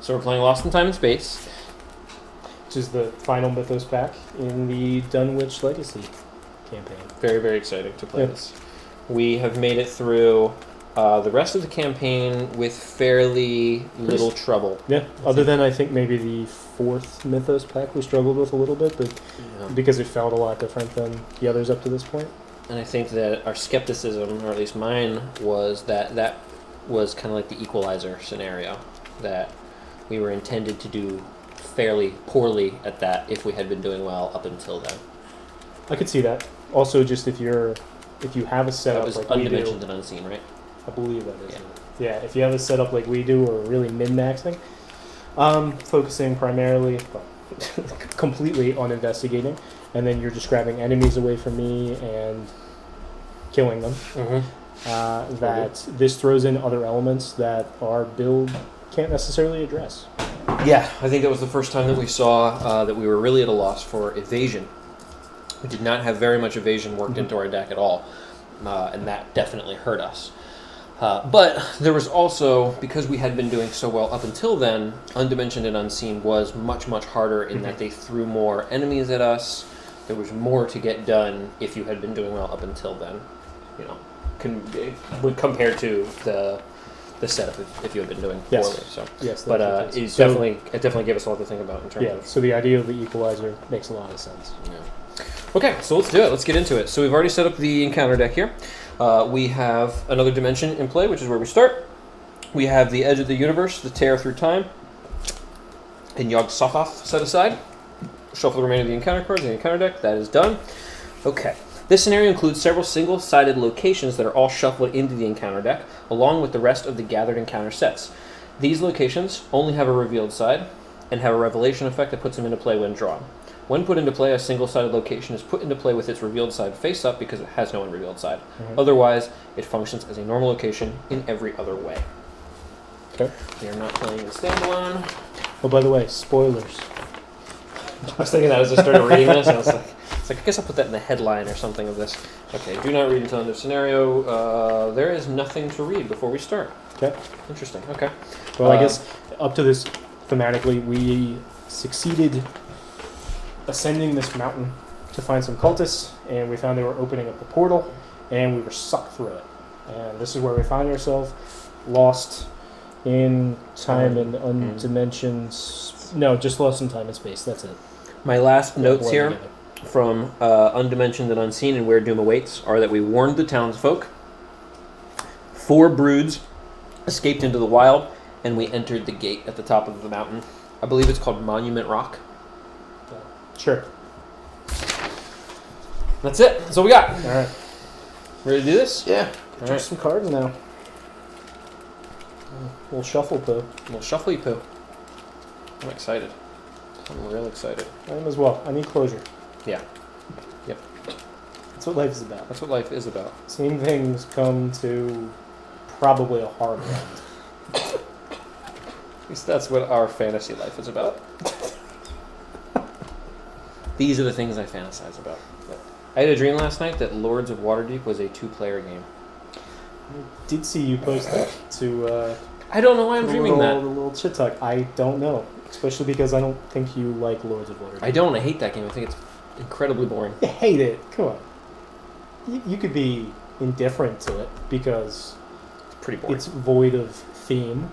So we're playing Lost in Time and Space, which is the final Mythos pack in the Dunwich Legacy campaign. Very, very exciting to play this. We have made it through the rest of the campaign with fairly little trouble. Yeah, other than I think maybe the 4th Mythos pack we struggled with a little bit, but because it felt a lot different than the others up to this point. And I think that our skepticism, or at least mine, was that was kind of like the equalizer scenario, that we were intended to do fairly poorly at that if we had been doing well up until then. I could see that. Also, just if you have a setup that was like Undimensioned we do, and Unseen, right? I believe that is. Yeah, if you have a setup like we do, or really min-maxing, focusing primarily, completely on investigating, and then you're just grabbing enemies away from me and killing them. This throws in other elements that our build can't necessarily address. Yeah, I think that was the first time that we saw that we were really at a loss for evasion. We did not have very much evasion worked into our deck at all, and that definitely hurt us. But there was also, because we had been doing so well up until then, Undimensioned and Unseen was much, much harder in that they threw more enemies at us. There was more to get done if you had been doing well up until then, you know, compared to the setup if you had been doing poorly. So, but it definitely gave us a lot to think about in terms of. So the idea of the equalizer makes a lot of sense. Yeah. Okay, so let's do it. Let's get into it. So we've already set up the encounter deck here. We have another dimension in play, which is where we start. We have the Edge of the Universe, the Tear Through Time, and Yog Sothoth set aside. Shuffle the remainder of the encounter cards in the encounter deck. That is done. Okay. This scenario includes several single-sided locations that are all shuffled into the encounter deck, along with the rest of the gathered encounter sets. These locations only have a revealed side, and have a revelation effect that puts them into play when drawn. When put into play, a single-sided location is put into play with its revealed side face up because it has no unrevealed side. Otherwise, it functions as a normal location in every other way. Okay. We are not playing in standalone. Oh, by the way, spoilers. I was thinking that as I started reading this, I was like, I guess I'll put that in the headline or something of this. Okay, do not read until end of scenario. There is nothing to read before we start. Okay. Interesting, okay. Well, I guess up to this, thematically, we succeeded ascending this mountain to find some cultists, and we found they were opening up a portal, and we were sucked through it. And this is where we found ourselves, lost in time and undimensions. No, just lost in time and space. That's it. My last notes here from Undimensioned and Unseen and Where Doom Awaits are that we warned the townsfolk, 4 broods escaped into the wild, and we entered the gate at the top of the mountain. I believe it's called Monument Rock. Sure. That's it. That's all we got. All right. Ready to do this? Yeah. Draw some cards now. A little shuffle poo. A little shuffly poo. I'm excited. I'm real excited. I am as well. I need closure. Yeah. Yep. That's what life is about. That's what life is about. Seeing things come to probably a hard end. At least that's what our fantasy life is about. These are the things I fantasize about. I had a dream last night that Lords of Waterdeep was a 2-player game. I did see you post that to... I don't know why I'm dreaming that. The little chit talk. I don't know. Especially because I don't think you like Lords of Waterdeep. I don't. I hate that game. I think it's incredibly boring. You hate it. Come on. You could be indifferent to it because... It's pretty boring. It's void of theme.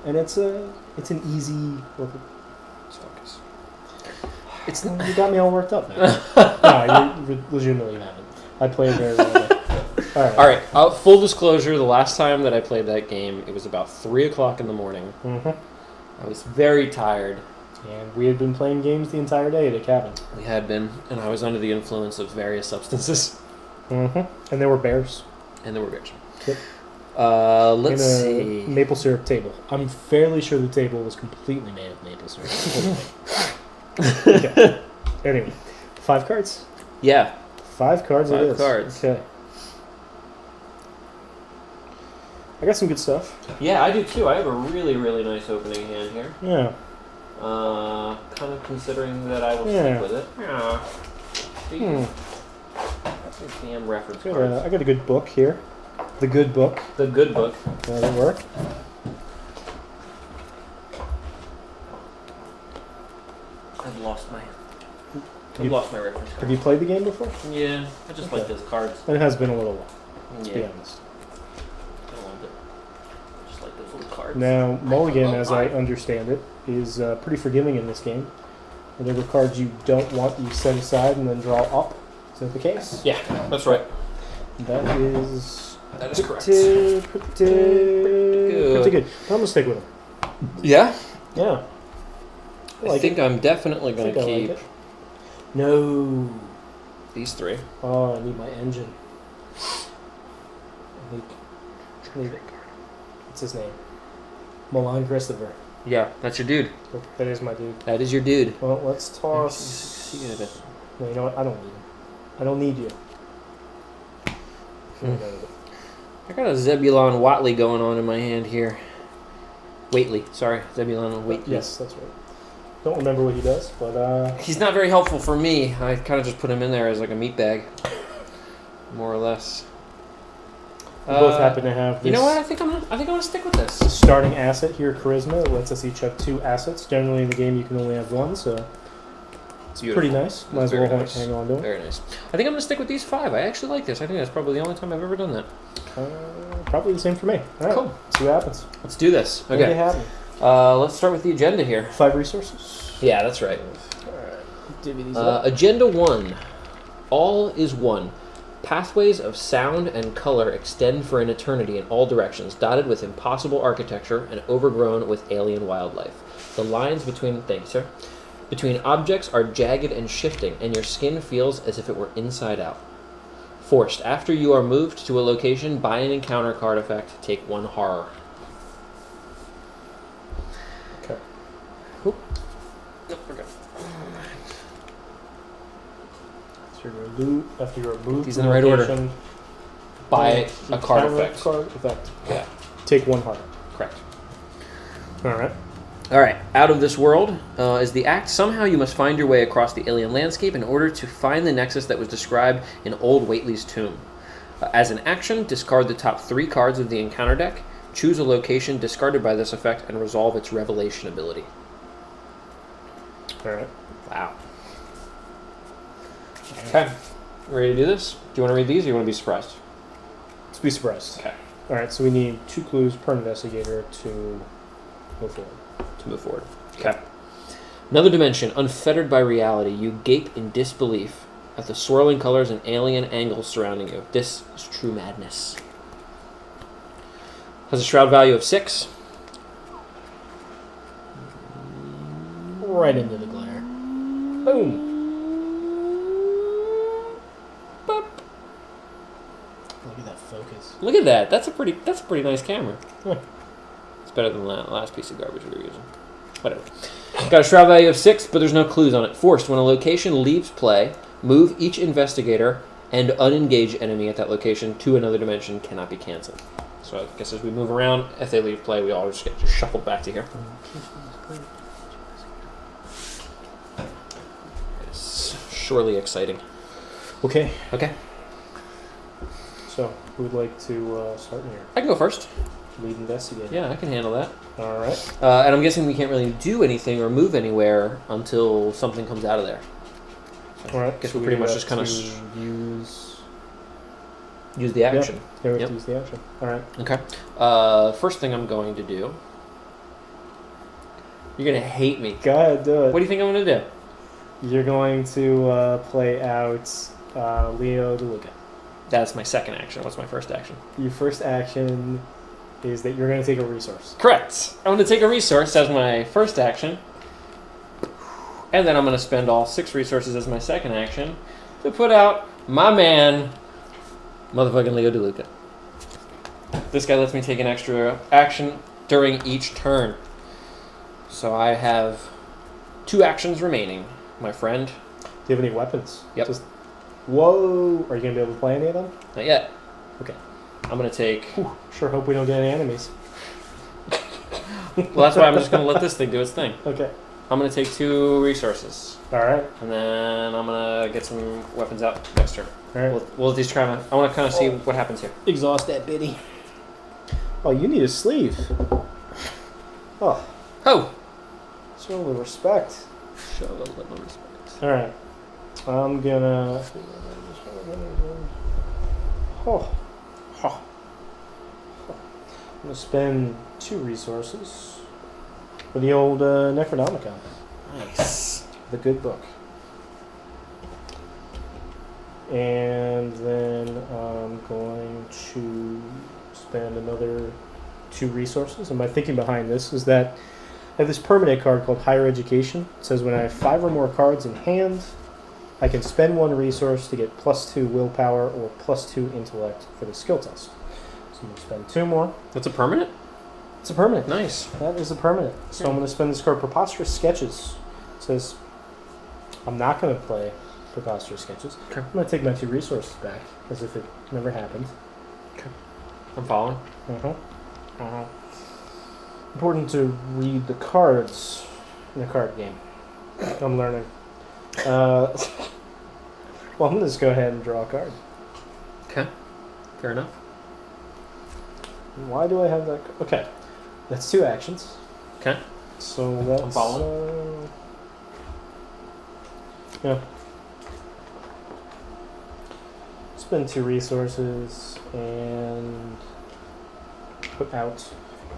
And it's an easy... Focus. You got me all worked up now. No, you legitimately haven't. I played very well. All right. Full disclosure, the last time that I played that game, it was about 3 o'clock in the morning. I was very tired. And we had been playing games the entire day at a cabin. We had been, and I was under the influence of various substances. And there were bears. Yep. Let's see. Maple syrup table. I'm fairly sure the table was completely made of maple syrup. Okay. Anyway, 5 cards? Yeah. 5 cards it is. 5 cards. Okay. I got some good stuff. Yeah, I do too. I have a really, really nice opening hand here. Yeah. Kind of considering that I will stick with it. Yeah. Damn reference cards. I got a good book here. The good book. The good book. That'll work. I've lost my You- reference Have card. you played the game before? Yeah, I just like Okay. those cards. It has been a little while, to be Yeah, honest. I love it. Just like those little cards. Now, Mulligan, Oh, as hi. I understand it, is pretty forgiving in this game. Whatever cards you don't want, you set aside and then draw up. Is that the case? Yeah, that's right. That is That is correct. pretty good. I'm going to stick with him. Yeah, Yeah. I think I'm definitely going to I like keep it. No. these three. Oh, I need my engine. Need it. What's his name? Milan Christopher. Yeah, that's your dude. That is my dude. That is your dude. Well, let's toss. No, you know what? I don't need him. I don't need you. I got a Zebulon Watley going on in my hand here. Waitley, sorry, Zebulon Waitley. Yes, that's right. Don't remember what he does, but He's not very helpful for me. I kind of just put him in there as like a meat bag, more or less. we both happen to have this You know what? I think I'm gonna stick with this. starting asset here, Charisma. It lets us each have 2 assets. Generally in the game you can only have 1, so it's pretty nice. Might as well hang on to it. Very nice. I think I'm gonna stick with these 5. I actually like this. I think that's probably the only time I've ever done that. Probably the same for me. All right, Cool. see what happens. Let's do this. Make it Okay. happen. Let's start with the agenda here. 5 resources. Yeah, that's right. Alright. Divvy these up. Agenda 1. All is one. Pathways of sound and color extend for an eternity in all directions, dotted with impossible architecture and overgrown with alien wildlife. The lines between objects are jagged and shifting, and your skin feels as if it were inside out. Forced. After you are moved to a location by an encounter card effect, take 1 horror. Okay. Oop. Nope, we're good. So you're going to loot after you're moved These to in the right order. location, By a card encounter effect. Card effect. Yeah, Take 1 heart. correct. Alright. Alright, out of this world is the act. Somehow you must find your way across the alien landscape in order to find the nexus that was described in old Waitley's tomb. As an action, discard the top 3 cards of the encounter deck, choose a location discarded by this effect, and resolve its revelation ability. Alright. Wow. Okay, ready to do this? Do you want to read these or you want to be surprised? Let's be surprised. Okay. Alright, so we need 2 clues per investigator to move forward. To move forward. Okay. Another dimension, unfettered by reality, you gape in disbelief at the swirling colors and alien angles surrounding you. This is true madness. Has a shroud value of 6. Right into the glare. Boom. Boop. Look at that focus. Look at that. That's a pretty nice camera. Yeah. It's better than the last piece of garbage we were using. Whatever. Got a shroud value of 6, but there's no clues on it. Forced. When a location leaves play, move each investigator and unengage enemy at that location to another dimension cannot be cancelled. So I guess as we move around, if they leave play, we all just get shuffled back to here. It's surely exciting. Okay, Okay, so who would like to start here? I can go first. Lead investigator. Yeah, I can handle that. Alright. And I'm guessing we can't really do anything or move anywhere until something comes out of there. Alright. Guess so we pretty much have just kinda to use. Use the action. Yeah, we have Yep. to use the action. Alright. Okay. First thing I'm going to do. You're gonna hate me. Go ahead, do it. What do you think I'm gonna do? You're going to play out Leo DeLuca. That's my second action. What's my first action? Your first action is that you're going to take a resource. Correct. I'm gonna take a resource as my first action, and then I'm gonna spend all 6 resources as my second action to put out my man, motherfucking Leo DeLuca. This guy lets me take an extra action during each turn. So I have 2 actions remaining, my friend. Do you have any weapons? Yep. Just, whoa! Are you going to be able to play any of them? Not yet. Okay. I'm gonna take. Whew, sure hope we don't get any enemies. Well, that's why I'm just gonna let this thing do its thing. Okay. I'm gonna take 2 resources, Alright. and then I'm gonna get some weapons out next turn. Alright. We'll just try to. I want to kind of see what happens here. Exhaust that biddy. Oh, you need a sleeve. Oh, Oh, show the respect. Show a little respect. All right. I'm gonna. Oh. Oh. I'm gonna spend 2 resources for the old Necronomicon, Nice. the good book. And then I'm going to spend another 2 resources. And my thinking behind this is that I have this permanent card called Higher Education. It says when I have 5 or more cards in hand, I can spend 1 resource to get +2 willpower or +2 intellect for the skill test. So I'm going to spend 2 more. That's a permanent? It's a permanent. Nice. That is a permanent. So I'm going to spend this card, Preposterous Sketches. It says I'm not going to play Preposterous Sketches. Okay. I'm going to take my 2 resources back as if it never happened. I'm following. Important to read the cards in a card game. I'm learning. Well, I'm going to just go ahead and draw a card. Okay. Fair enough. Why do I have that? Okay. That's 2 actions. Okay. So that's... I'm following. Yeah. Spend 2 resources and put out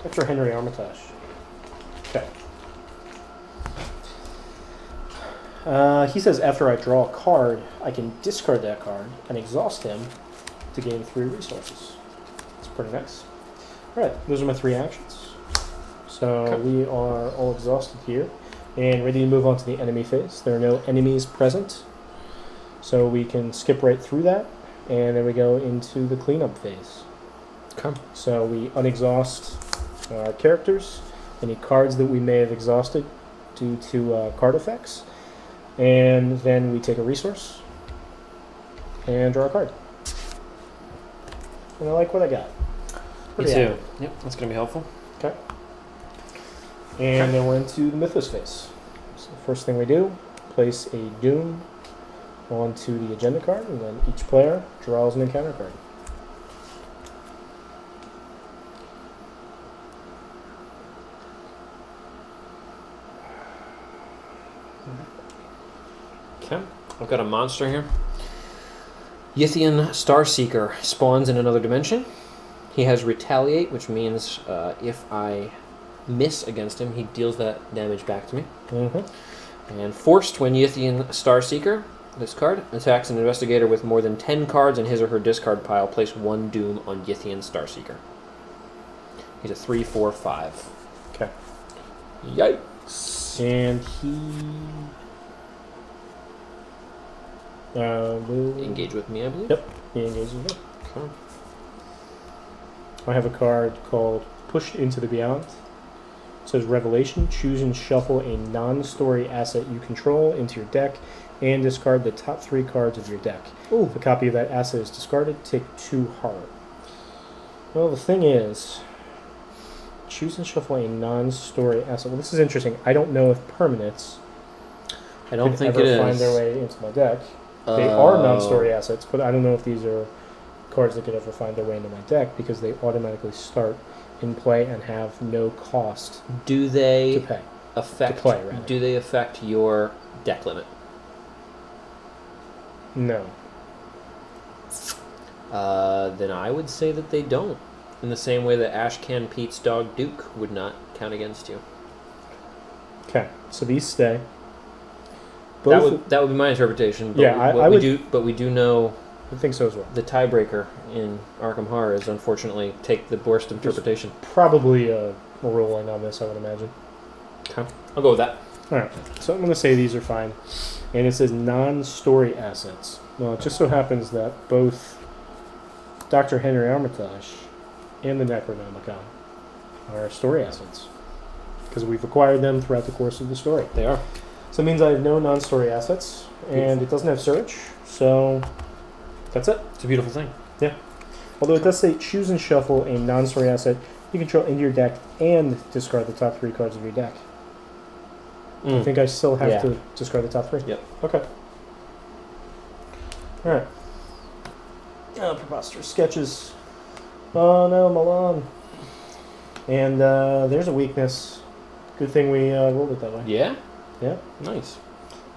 Dr. Henry Armitage. Okay. He says after I draw a card, I can discard that card and exhaust him to gain 3 resources. That's pretty nice. Alright, those are my 3 actions. So Okay. we are all exhausted here and ready to move on to the enemy phase. There are no enemies present, so we can skip right through that, and then we go into the cleanup phase. Okay. So we unexhaust our characters, any cards that we may have exhausted due to card effects, and then we take a resource and draw a card. And I like what I got. Me Pretty too. happy. Yep, that's going to be helpful. Okay. And then we're into the mythos phase. So the first thing we do, place a doom onto the agenda card, and then each player draws an encounter card. Okay. I've got a monster here. Yithian Starseeker spawns in another dimension. He has Retaliate, which means if I miss against him, he deals that damage back to me. Mm-hmm. And Forced, when Yithian Starseeker, this card, attacks an investigator with more than 10 cards in his or her discard pile, place 1 doom on Yithian Starseeker. He's a 3/4/5. Okay. Yikes. And he will Engage with me, I believe. Yep, he engages me. Okay. I have a card called Pushed into the Beyond. It says Revelation. Choose and shuffle a non-story asset you control into your deck and discard the top 3 cards of your deck. Ooh. If a copy of that asset is discarded, take 2 horror. Well, the thing is, choose and shuffle a non-story asset. Well, this is interesting. I don't know if permanents I don't could think ever it is. find their way into my deck. They are non-story assets, but I don't know if these are cards that could ever find their way into my deck because they automatically start in play and have no cost Do they to pay. affect? To play, rather. Do they affect your deck limit? No. Then I would say that they don't. In the same way that Ashcan Pete's dog Duke would not count against you. Okay, so these stay. That would be my interpretation. But Yeah, I would- we do know I think so as well. the tiebreaker in Arkham Horror is unfortunately take the worst interpretation. Probably a ruling on this, I would imagine. Okay. I'll go with that. Alright, so I'm going to say these are fine. And it says non-story assets. Well, it just so happens that both Dr. Henry Armitage and the Necronomicon are story assets. Because we've acquired them throughout the course of the story. They are. So it means I have no non-story assets, and it doesn't have search, so that's it. It's a beautiful thing. Although it does say choose and shuffle a non-story asset you control into your deck and discard the top 3 cards of your deck. I think I still have to discard the top 3. Yep. Okay. Alright. Preposterous Sketches. Oh no, Milan. And there's a weakness. Good thing we rolled it that way. Yeah? Yeah. Nice.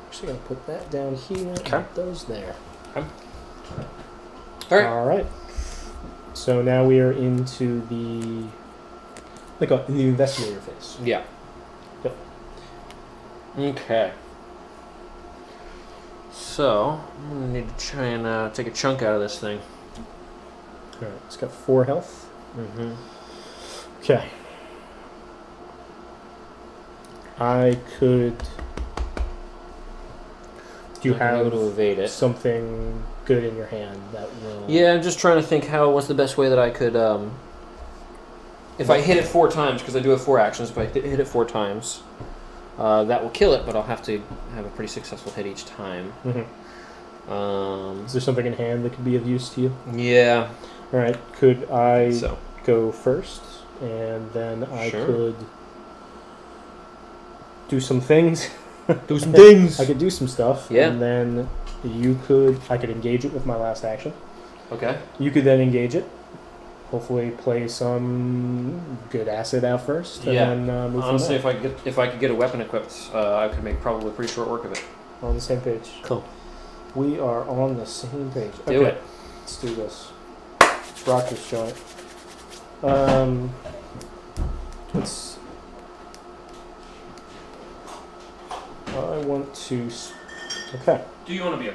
Actually, gonna put that down here. Okay. And those there. Okay. All right. All right. So now we are into the the investigator phase. Yeah. Yep. Okay. So I'm gonna need to try and take a chunk out of this thing. All right. It's got 4 health. Mm-hmm. Okay. I could. Do you have able to evade it? something good in your hand that will? Yeah, I'm just trying to think what's the best way that I could. If I hit it 4 times, because I do have 4 actions, if I hit it 4 times, that will kill it. But I'll have to have a pretty successful hit each time. Mm-hmm. Is there something in hand that could be of use to you? Yeah. All right. Could I So. go first, and then I Sure. could do some things? Do some things. I could do some stuff. Yeah. And then I could engage it with my last action. Okay. You could then engage it. Hopefully, play some good acid out first, and Yeah. then move from Honestly, there. if I could get a weapon equipped, I could make probably pretty short work of it. On the same page. Cool. We are on the same page. Do it. Let's do this. Let's rock this joint. Let's. I want to. Okay. Do you want a beer?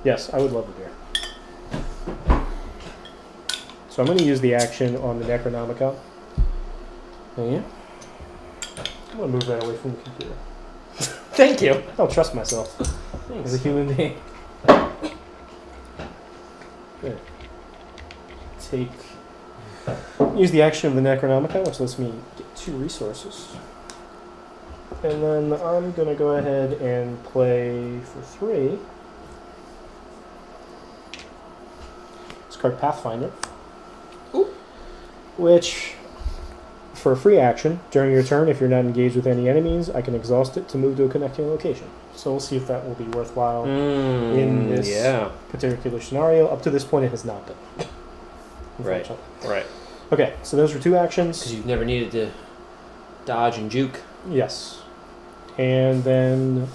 Yes, I would love a beer. So I'm going to use the action on the Necronomicon. Yeah. I'm going to move that away from the computer. Thank you. I don't trust myself as a human being. Good. Use the action of the Necronomicon, which lets me get 2 resources. And then I'm going to go ahead and play for 3. This card Pathfinder. Ooh. Which, for a free action, during your turn, if you're not engaged with any enemies, I can exhaust it to move to a connecting location. So we'll see if that will be worthwhile in this particular scenario. Up to this point, it has not been. Right. Right. Okay, so those were 2 actions. Because you've never needed to dodge and juke. Yes. And then,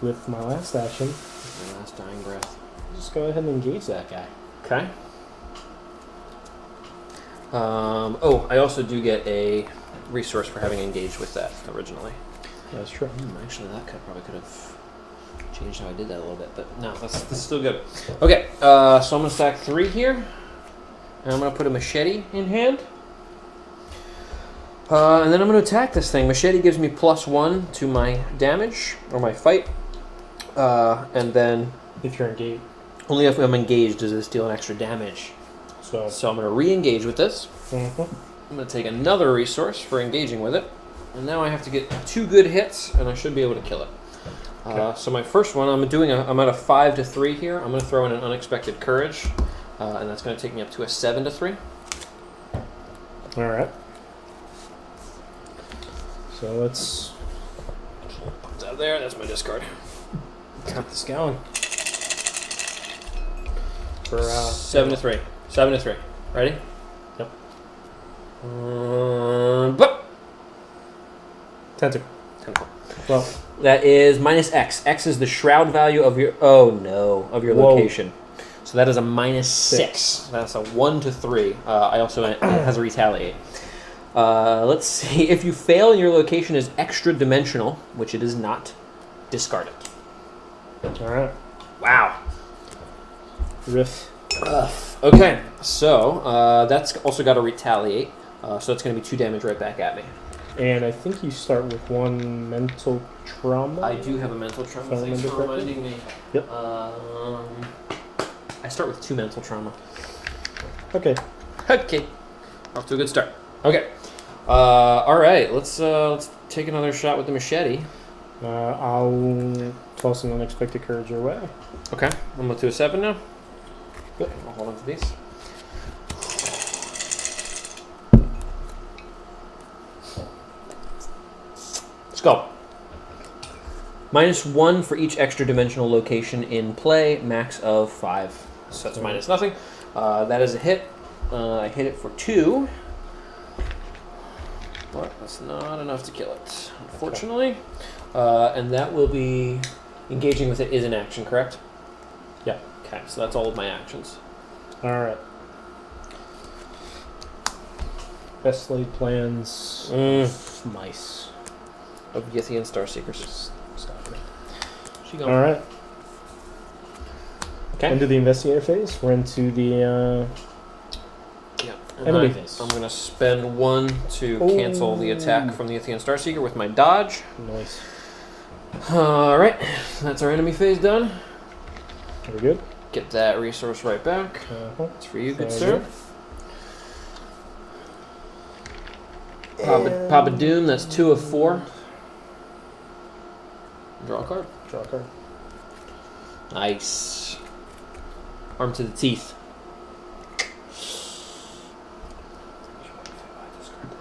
with my last action, My last dying breath. just go ahead and engage that guy. Okay. I also do get a resource for having engaged with that originally. That's true. Actually, that probably could have changed how I did that a little bit, but no, that's still good. Okay, so I'm going to stack 3 here, and I'm going to put a machete in hand. And then I'm going to attack this thing. Machete gives me +1 to my damage, or my fight. And then... If you're engaged. Only if I'm engaged does this deal an extra damage. So I'm going to re-engage with this. Mm-hmm. I'm going to take another resource for engaging with it. And now I have to get 2 good hits, and I should be able to kill it. Okay. So my first one, I'm at a 5 to 3 here. I'm going to throw in an unexpected courage. And that's going to take me up to a 7 to 3. Alright. So let's Put that there. That's my discard. keep this going. For 7 to 3. 7 to 3. Ready? Yep. But Tentacle. well, that is -X. X is the shroud value of your of your Whoa. location. So that is a -6. That's a 1 to 3. I also it has a retaliate. Let's see. If you fail and your location is extra dimensional, which it is not, discard it. Alright. Wow. Riff. Okay, so that's also got to retaliate. So that's going to be 2 damage right back at me. And I think you start with 1 mental trauma. I do have a mental trauma. If I Thanks for remember reminding me. Yep. I start with 2 mental trauma. Okay. Okay. Off to a good start. Okay. All right. Let's take another shot with the machete. I'll toss an unexpected courage your way. Okay. I'm up to a 7 now. Good. I'll hold on to these. Let's go. -1 for each extra dimensional location in play, max of 5. So that's minus nothing. That is a hit. I hit it for 2. but that's not enough to kill it, unfortunately. And that will be engaging with it is an action, correct? Yeah. Okay, so that's all of my actions. All right. Best laid plans. Mice. Of Yithian Starseekers. Just stop it. She All gone. right. Okay. Into the investigator phase. We're into the Yeah. enemy phase. I'm going to spend 1 to cancel the attack from the Yithian Starseeker with my dodge. Nice. Alright, that's our enemy phase done. Very good. Get that resource right back. It's for you, good sir. Papa Doom, that's 2 of 4. Draw a card. Draw a card. Nice. Arm to the teeth.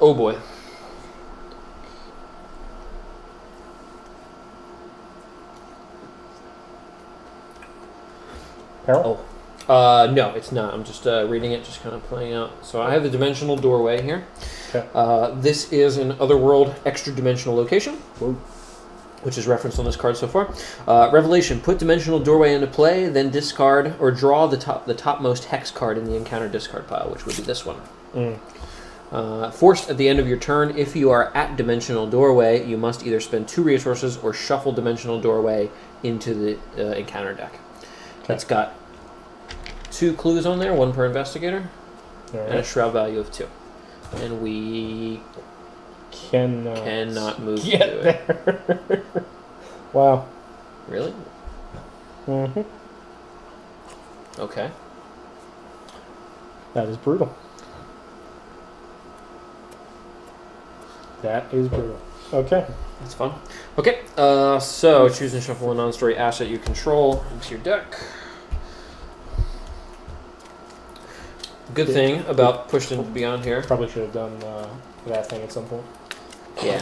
Oh boy. Peril? No, it's not. I'm just reading it, just kind of playing out. So I have the dimensional doorway here. Okay. This is an otherworld extra-dimensional location, Whoa. which is referenced on this card so far. Revelation: put dimensional doorway into play, then discard or draw the topmost hex card in the encounter discard pile, which would be this one. Forced at the end of your turn, if you are at dimensional doorway, you must either spend 2 resources or shuffle dimensional doorway into the encounter deck. It's got 2 clues on there, 1 per investigator, and a shroud value of 2. And we cannot move to get it. there. Wow. Really? Mm-hmm. Okay. That is brutal. That is brutal. Okay. That's fun. Okay, so choose and shuffle a non-story asset you control into your deck. Good thing about pushed into beyond here. Probably should have done that thing at some point. Yeah.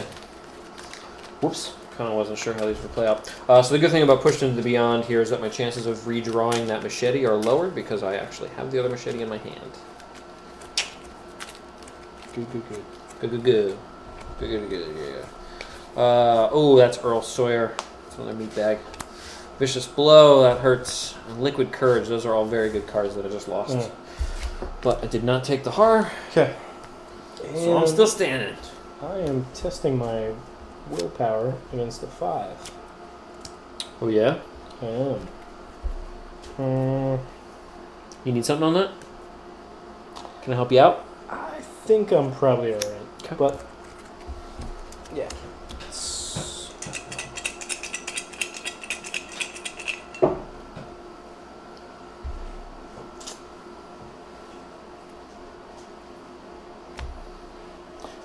Whoops. Kind of wasn't sure how these would play out. So the good thing about pushed into the beyond here is that my chances of redrawing that machete are lowered because I actually have the other machete in my hand. Good, good, good. Good, good, good. Good, good, good, yeah. Oh, that's Earl Sawyer. That's another meat bag. Vicious Blow, that hurts. And Liquid Courage, those are all very good cards that I just lost. But I did not take the horror. Okay. So I'm still standing. I am testing my willpower against a 5. Oh, yeah? I am. You need something on that? Can I help you out? I think I'm probably alright. Okay. But, yeah.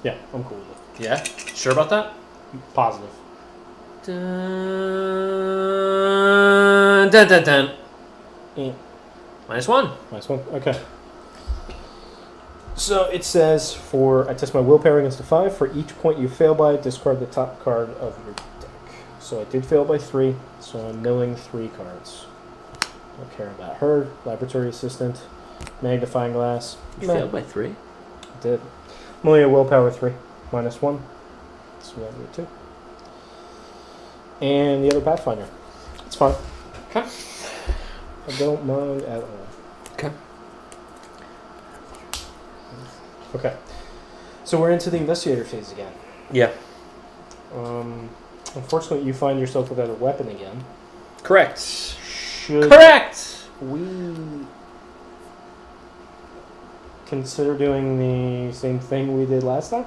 Yeah, I'm cool with it. Yeah? Sure about that? Positive. Dun, dun, dun, dun. Yeah. -1. Nice one. Okay. So it says I test my willpower against a 5. For each point you fail by, discard the top card of your deck. So I did fail by 3, so I'm milling 3 cards. Don't care about her. Laboratory assistant. Magnifying glass. You Meh. failed by 3? I did. I'm only a willpower 3. -1. So we have 2. And the other Pathfinder. It's fine. Okay. I don't mind at all. Okay. Okay. So we're into the investigator phase again. Yeah. Unfortunately, you find yourself without a weapon again. Correct. Should Correct! we consider doing the same thing we did last time?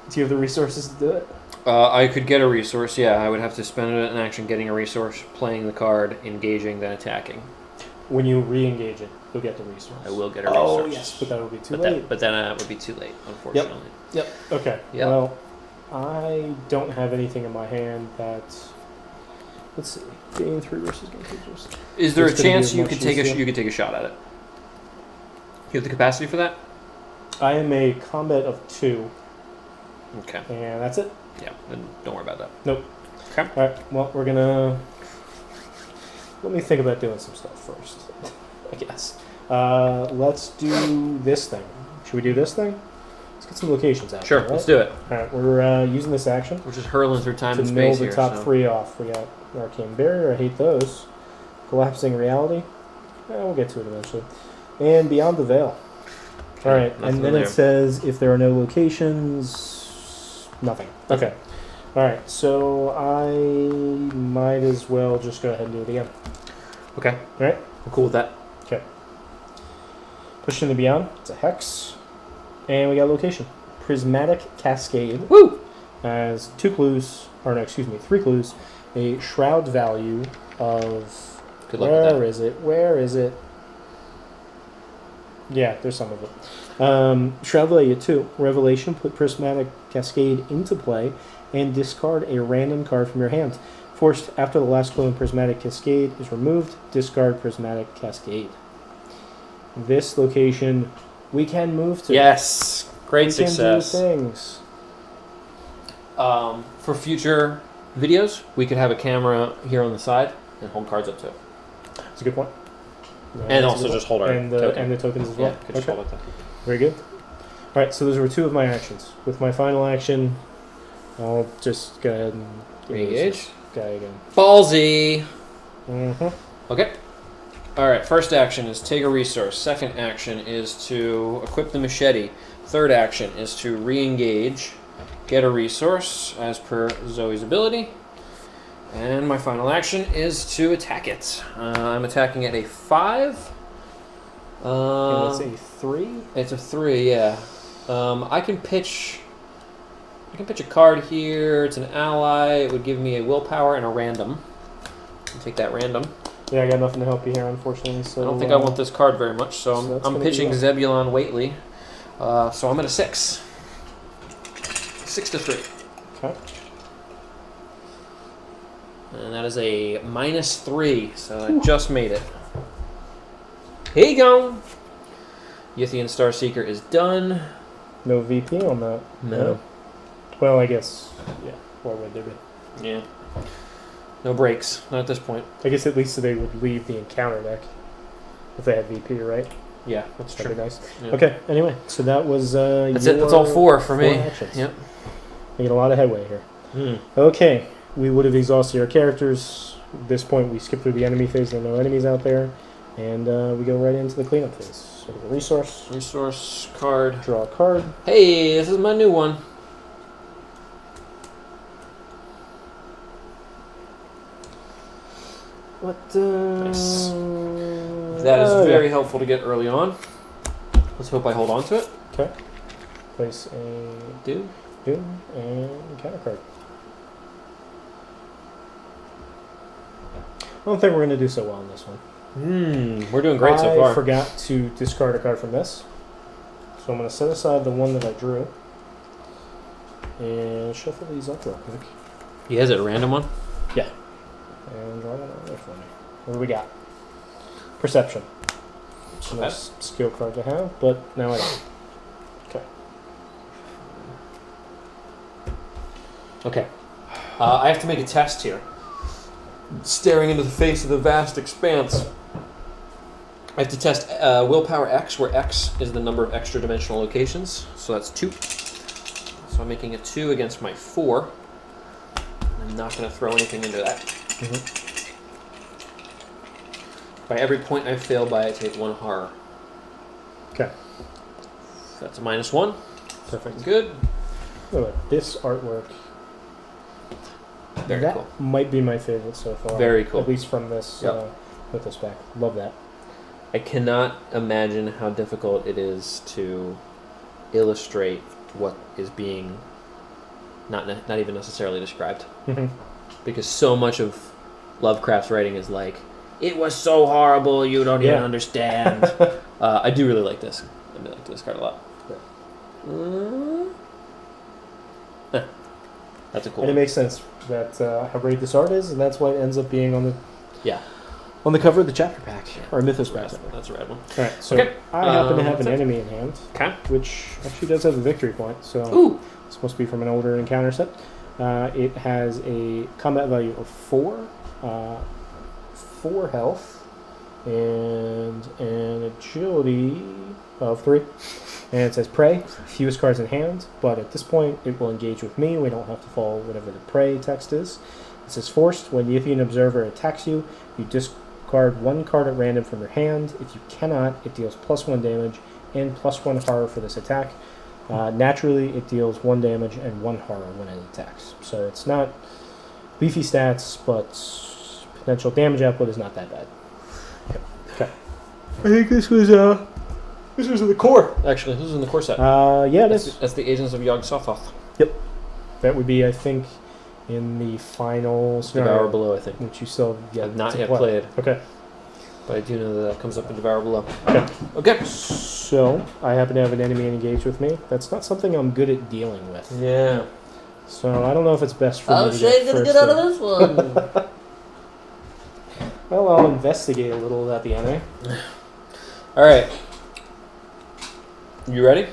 Do you have the resources to do it? I could get a resource, yeah. I would have to spend an action getting a resource, playing the card, engaging, then attacking. When you re-engage it, you'll get the resource. I will get a resource. Oh, yes, but that would be too late. But then it would be too late, unfortunately. Yep. Okay. Yep. Well, I don't have anything in my hand that... Let's see. Gain 3 versus gain 2 versus... Is there a It's gonna be chance as you much could as take you- you could take a shot at it? You have the capacity for that? I am a combat of 2, Okay. and that's it. Yeah, then don't worry about that. Nope. Okay. Alright, well, we're gonna... Let me think about doing some stuff first, I guess. Let's do this thing. Should we do this thing? let's get some locations out. Sure, there, let's do it. All right, we're using this action We're just hurling through time to and mill space the here. top so. 3 off. We got Arcane Barrier, I hate those. Collapsing Reality, we'll get to it eventually. And Beyond the Veil. Okay, All right, nothing and then there. it says if there are no locations, nothing. Okay. All right, so I might as well just go ahead and do it again. Okay, All right, I'm cool with that. okay. Push into Beyond. It's a hex, and we got location. Prismatic Cascade Woo! has 2 clues, or no, excuse me, 3 clues. A shroud value of Good luck with that. Where is it? Yeah, there's some of it. Shroud value 2. Revelation. Put Prismatic Cascade into play and discard a random card from your hand. Forced after the last clue in Prismatic Cascade is removed, discard Prismatic Cascade. This location we can move to. Yes, great we success. Can do things. For future videos, we could have a camera here on the side and hold cards up to it. That's a good point. And also just hold our and the tokens as well. Yeah, could just hold it there. Very good. All right, so those were 2 of my actions. With my final action, I'll just go ahead and Re-engage. this guy again. Ballsy! Mm-hmm. Okay. Alright, first action is take a resource. Second action is to equip the machete. Third action is to re-engage, get a resource as per Zoe's ability. And my final action is to attack it. I'm attacking at a 5. And let's say 3. It's a 3, yeah. I can pitch a card here. It's an ally. It would give me a willpower and a random. I'll take that random. Yeah, I got nothing to help you here, unfortunately. So I don't think I want this card very much, so so that's I'm gonna pitching be Zebulon Waitley. So I'm at a 6. 6 to 3. Okay. And that is a -3, so I just made it. Here you go. Yithian Starseeker is done. No VP on that. No. Well, I guess. Yeah. Why would there be? Yeah. No breaks. Not at this point. I guess at least they would leave the encounter deck if they had VP, right? Yeah, that's That'd true. be nice. Yeah. Okay. Anyway, so that was. That's it. That's all 4 for me. Actions. Yep. Making a lot of headway here. Hmm. Okay, we would have exhausted our characters. At this point, we skip through the enemy phase. There are no enemies out there. And we go right into the cleanup phase. So the resource, Resource card. draw a card. Hey, this is my new one. What? Nice. That is very helpful to get early on. Let's hope I hold on to it. Okay. Place a Dude. doom and counter card. I don't think we're going to do so well on this one. We're doing great so I far. forgot to discard a card from this. So I'm going to set aside the one that I drew. And shuffle these up real quick. He has it a random one? Yeah. And draw one over there for me. What do we got? Perception. It's a Okay. nice skill card to have, but now I don't. Okay. Okay. I have to make a test here. Staring into the face of the vast expanse. I have to test willpower X, where X is the number of extra dimensional locations. So that's 2. So I'm making a 2 against my 4. I'm not going to throw anything into that. Mm-hmm. By every point I fail by, I take 1 horror. Okay. That's a -1. Perfect. Good. Look at this artwork. Very that cool. might be my favorite so far. Very cool. At least from this Yep. mythos pack. Love that. I cannot imagine how difficult it is to illustrate what is being not even necessarily described. Mm-hmm. Because so much of Lovecraft's writing is like, it was so horrible, you don't even understand. I do really like this. I really like this card a lot. That's a cool And it one. makes sense that how great this art is, and that's why it ends up being on Yeah. the cover of the chapter pack or mythos pack. That's a rad one. All right, so Okay. I happen to have that's an it. enemy in hand, Okay. which actually does have a victory point. So Ooh. it's supposed to be from an older encounter set. It has a combat value of 4, 4 health, and an agility of 3. And it says prey, fewest cards in hand, but at this point it will engage with me. We don't have to follow whatever the prey text is. It says forced. When the Yithian Observer attacks you, you discard 1 card at random from your hand. If you cannot, it deals +1 damage and +1 horror for this attack. Naturally, it deals 1 damage and 1 horror when it attacks. So it's not beefy stats, but potential damage output is not that bad. Okay. I think this was in the core. Actually, this is in the core set. Yeah, it is. That's the Agents of Yog Sothoth. That would be, I think, in the final scenario. Devour Below, I think. Which you still have I've not to yet play. played. Okay. But I do know that comes up in Devour Below. Okay. Okay. So, I happen to have an enemy engaged with me. That's not something I'm good at dealing with. Yeah. So, I don't know if it's best for me to Shane gonna get out of this one. Well, I'll investigate a little about the enemy. All right. You ready?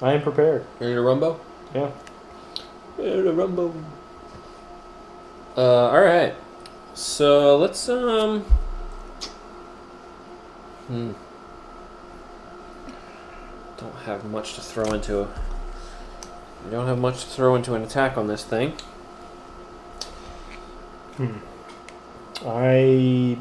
I am prepared. Ready to rumbo? Yeah. Ready to rumbo. All right. So let's Don't have much to throw into. We don't have much to throw into an attack on this thing. I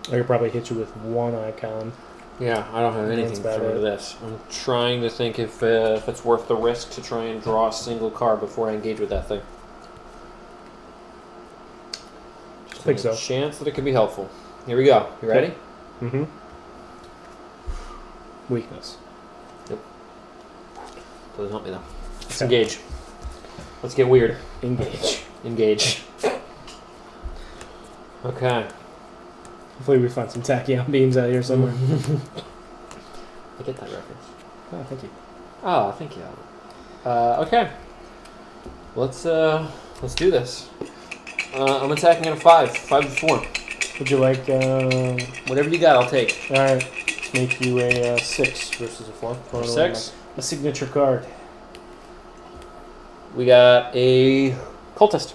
could probably hit you with 1 icon. Yeah, I don't have anything to That's throw about into this. I'm trying to think if it's worth the risk to try and draw a single card before I engage with that thing. I think so. Chance that it could be helpful. Here we go. You ready? Mm-hmm. Weakness. Doesn't help me though. Let's Okay. engage. Let's get weird. Engage. Engage. Okay. Hopefully we find some tachyon beams out here somewhere. I get that reference. Oh, thank you. Oh, thank you. Okay. Let's do this. I'm attacking at a 5. 5 to 4. Would you like, Whatever you got, I'll take. alright, let's make you a 6 versus a 4. 6. A signature card. We got a cultist.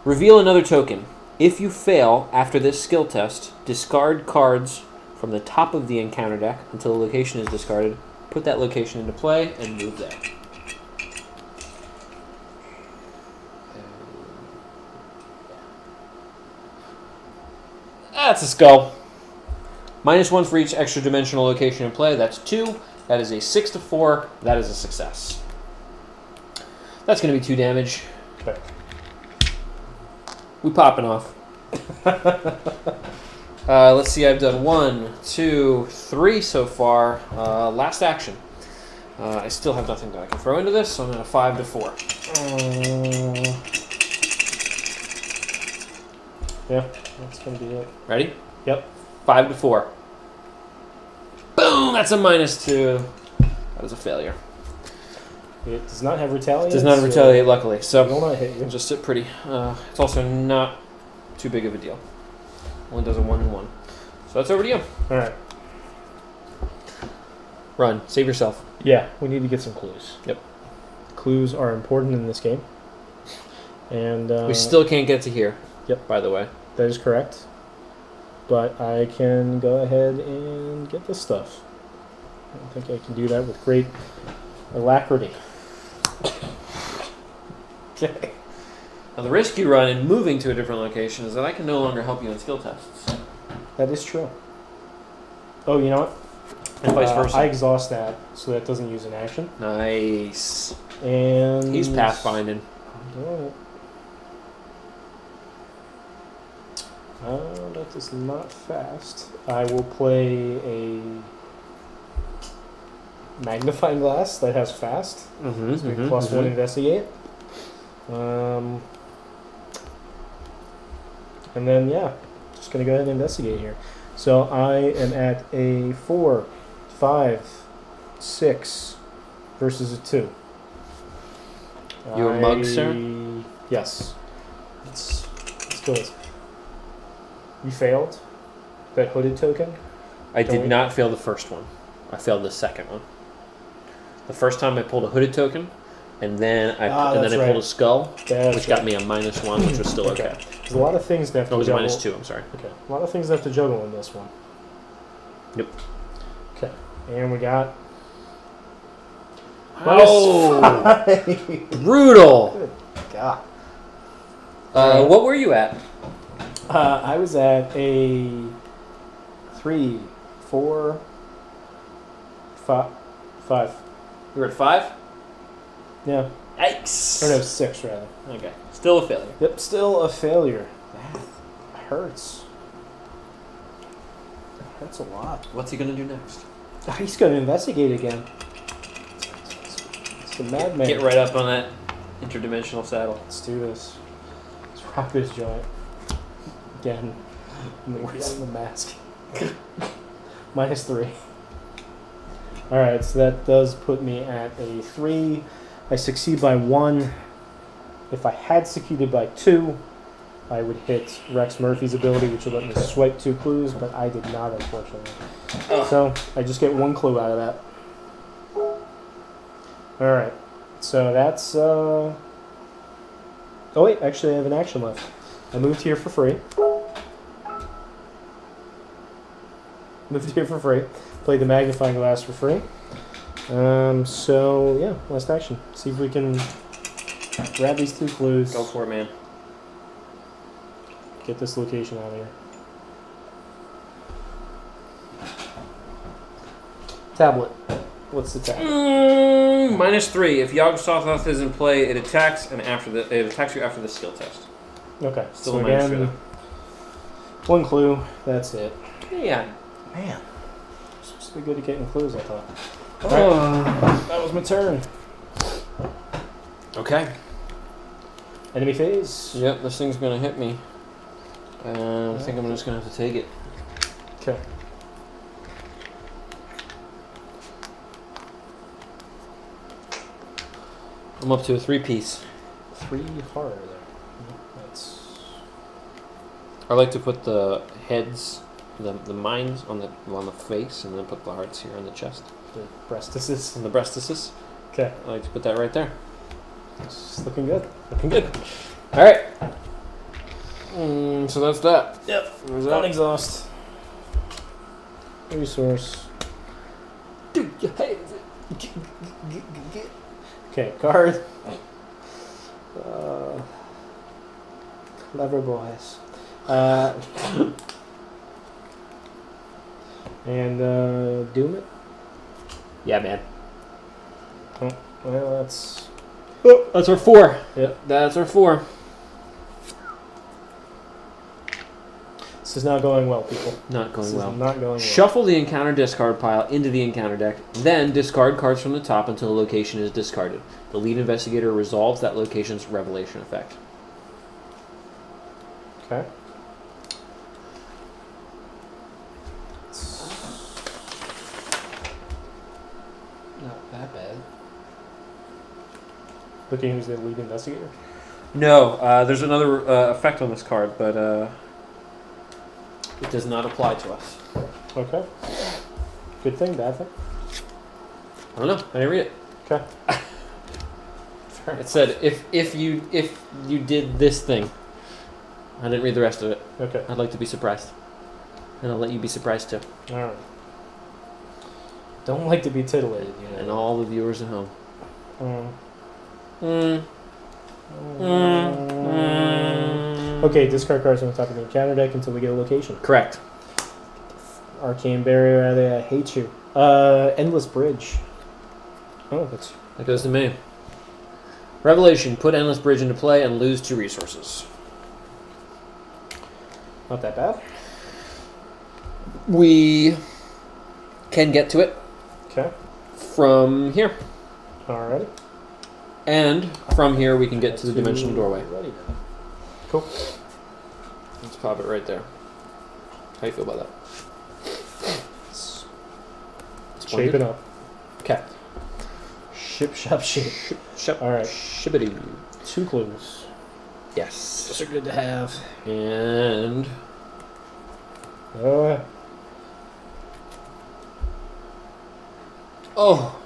Reveal another token. If you fail after this skill test, discard cards from the top of the encounter deck until the location is discarded. Put that location into play and move there. That's a skull. -1 for each extra dimensional location in play. That's 2. That is a 6 to 4. That is a success. That's going to be 2 damage. Okay. We popping off. Let's see. I've done 1, 2, 3 so far. Last action. I still have nothing that I can throw into this, so I'm at a 5 to 4. Yeah, that's going to be it. Ready? Yep. 5 to 4. Boom! That's a -2. That was a failure. It does not have retaliate. Does not retaliate, luckily. I So don't want to hit you. it'll just sit pretty. It's also not too big of a deal. Only does a 1 and 1. So that's over to you. Alright. Run. Save yourself. Yeah, we need to get some clues. Yep. Clues are important in this game. And We still can't get to here. Yep. By the way. that is correct. But I can go ahead and get this stuff. I think I can do that with great alacrity. Okay. Now the risk you run in moving to a different location is that I can no longer help you in skill tests. That is true. Oh, you know what? And vice versa. I exhaust that, so that doesn't use an action. Nice. And He's pathfinding. I'm doing it. That is not fast. I will play a magnifying glass that has fast. Mm-hmm. +1 investigate. And then, yeah, just going to go ahead and investigate here. So I am at a 4, 5, 6 versus a 2. You a mug, sir? Yes. Let's do it. You failed that hooded token? I did not fail the first one. I failed the second one. The first time I pulled a hooded token, and then I that's pulled right. a skull, That's which got me a -1, which was still okay. There's a lot of things that have No, it to was a juggle. -2. I'm sorry. Okay. A lot of things that have to juggle in this one. Yep. Okay. And we got. Oh, brutal! Good God. What were you at? I was at a 3, 4, 5. You were at 5. Yeah. Yikes! Or no, 6 rather. Okay, still a failure. Yep, still a failure. That hurts. That hurts a lot. What's he gonna do next? He's going to investigate again. It's the madman. Get right up on that interdimensional saddle. Let's do this. Let's rock this joint. Again. Where's the mask? -3. Alright, so that does put me at a 3. I succeed by 1. If I had succeeded by 2, I would hit Rex Murphy's ability, which would let me swipe 2 clues, but I did not, unfortunately. So I just get 1 clue out of that. Alright, so that's... Oh wait, actually I have an action left. I moved here for free. Played the magnifying glass for free. So yeah, last action. See if we can grab these 2 clues. Go for it, man. Get this location out of here. Tablet. What's the tablet? -3. If Yogg-Sothoth is in play, it attacks, and it attacks you after the skill test. Okay. Still so a -3 again, though. 1 clue. That's it. Yeah. Man, I'm supposed to be good at getting clues, I thought. That was my turn. Okay. Enemy phase. Yep, this thing's gonna hit me. I think I'm just gonna have to take it. Okay. I'm up to a 3-piece. 3 horror there. That's I like to put the heads, the minds on the face, and then put the hearts here on the chest. the breastises. And the breastises. Okay. I like to put that right there. It's looking good. Looking good. All right. So that's that. Yep. There's Don't that. exhaust. Resource. Dude, hey. Okay, card. Clever boys. And doom it. Yeah, man. Oh, well, that's. Oh, that's our 4. Yep. That's our 4. This is not going well, people. Not going This well. is not going well. Shuffle the encounter discard pile into the encounter deck, then discard cards from the top until a location is discarded. The lead investigator resolves that location's revelation effect. Okay. Not that bad. Looking who's the lead investigator. No, there's another effect on this card, but it does not apply to us. Okay. Good thing, bad thing. I don't know. I didn't read it. Okay. It said if you did this thing. I didn't read the rest of it. Okay. I'd like to be surprised, and I'll let you be surprised too, All right. Don't like to be titillated, you know. and all the viewers at home. Okay, discard cards from the top of the encounter deck until we get a location. Correct. Arcane barrier out of there. I hate you. Endless bridge. Oh, that's That goes to me. Revelation. Put Endless Bridge into play and lose 2 resources. not that bad. We can get to it Okay. from here. Alrighty. And from here we can get to the dimensional doorway. Ready now. Cool. Let's pop it right there. How you feel about that? It's Splendid. shaping up. Okay. Ship, shop, shape. All Alright. Shibbity. 2 clues. Yes. Those are good to have. And Uh, oh.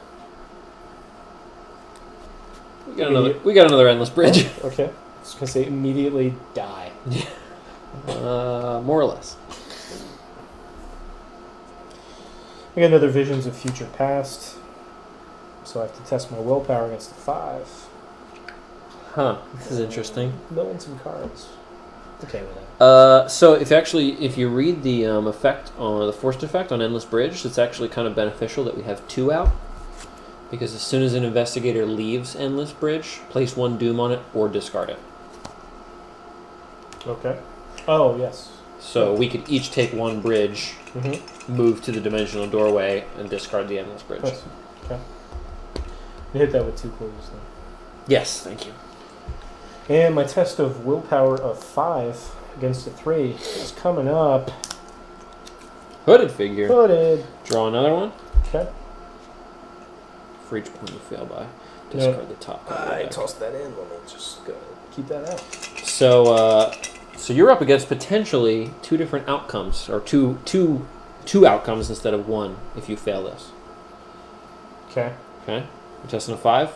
We got another endless bridge. Okay. I was gonna say immediately die. More or less. I got another Visions of Future Past. So I have to test my willpower against the 5. Huh. This is interesting. Milling some cards. Okay with that. So if you read the effect on the forced effect on Endless Bridge, it's actually kind of beneficial that we have 2 out. Because as soon as an investigator leaves Endless Bridge, place 1 doom on it or discard it. Okay. Oh, yes. So we could each take 1 bridge, move to the dimensional doorway, and discard the Endless Bridge. Nice. Okay. You hit that with 2 clues then. Yes, thank you. And my test of willpower of 5 against a 3 is coming up. Hooded figure. Hooded. Draw another one. Okay. For each point you fail by, discard the top card. I tossed that in. Let me just go keep that out. So you're up against potentially 2 different outcomes, or two outcomes instead of 1 if you fail this. Okay. Okay. You're testing a 5.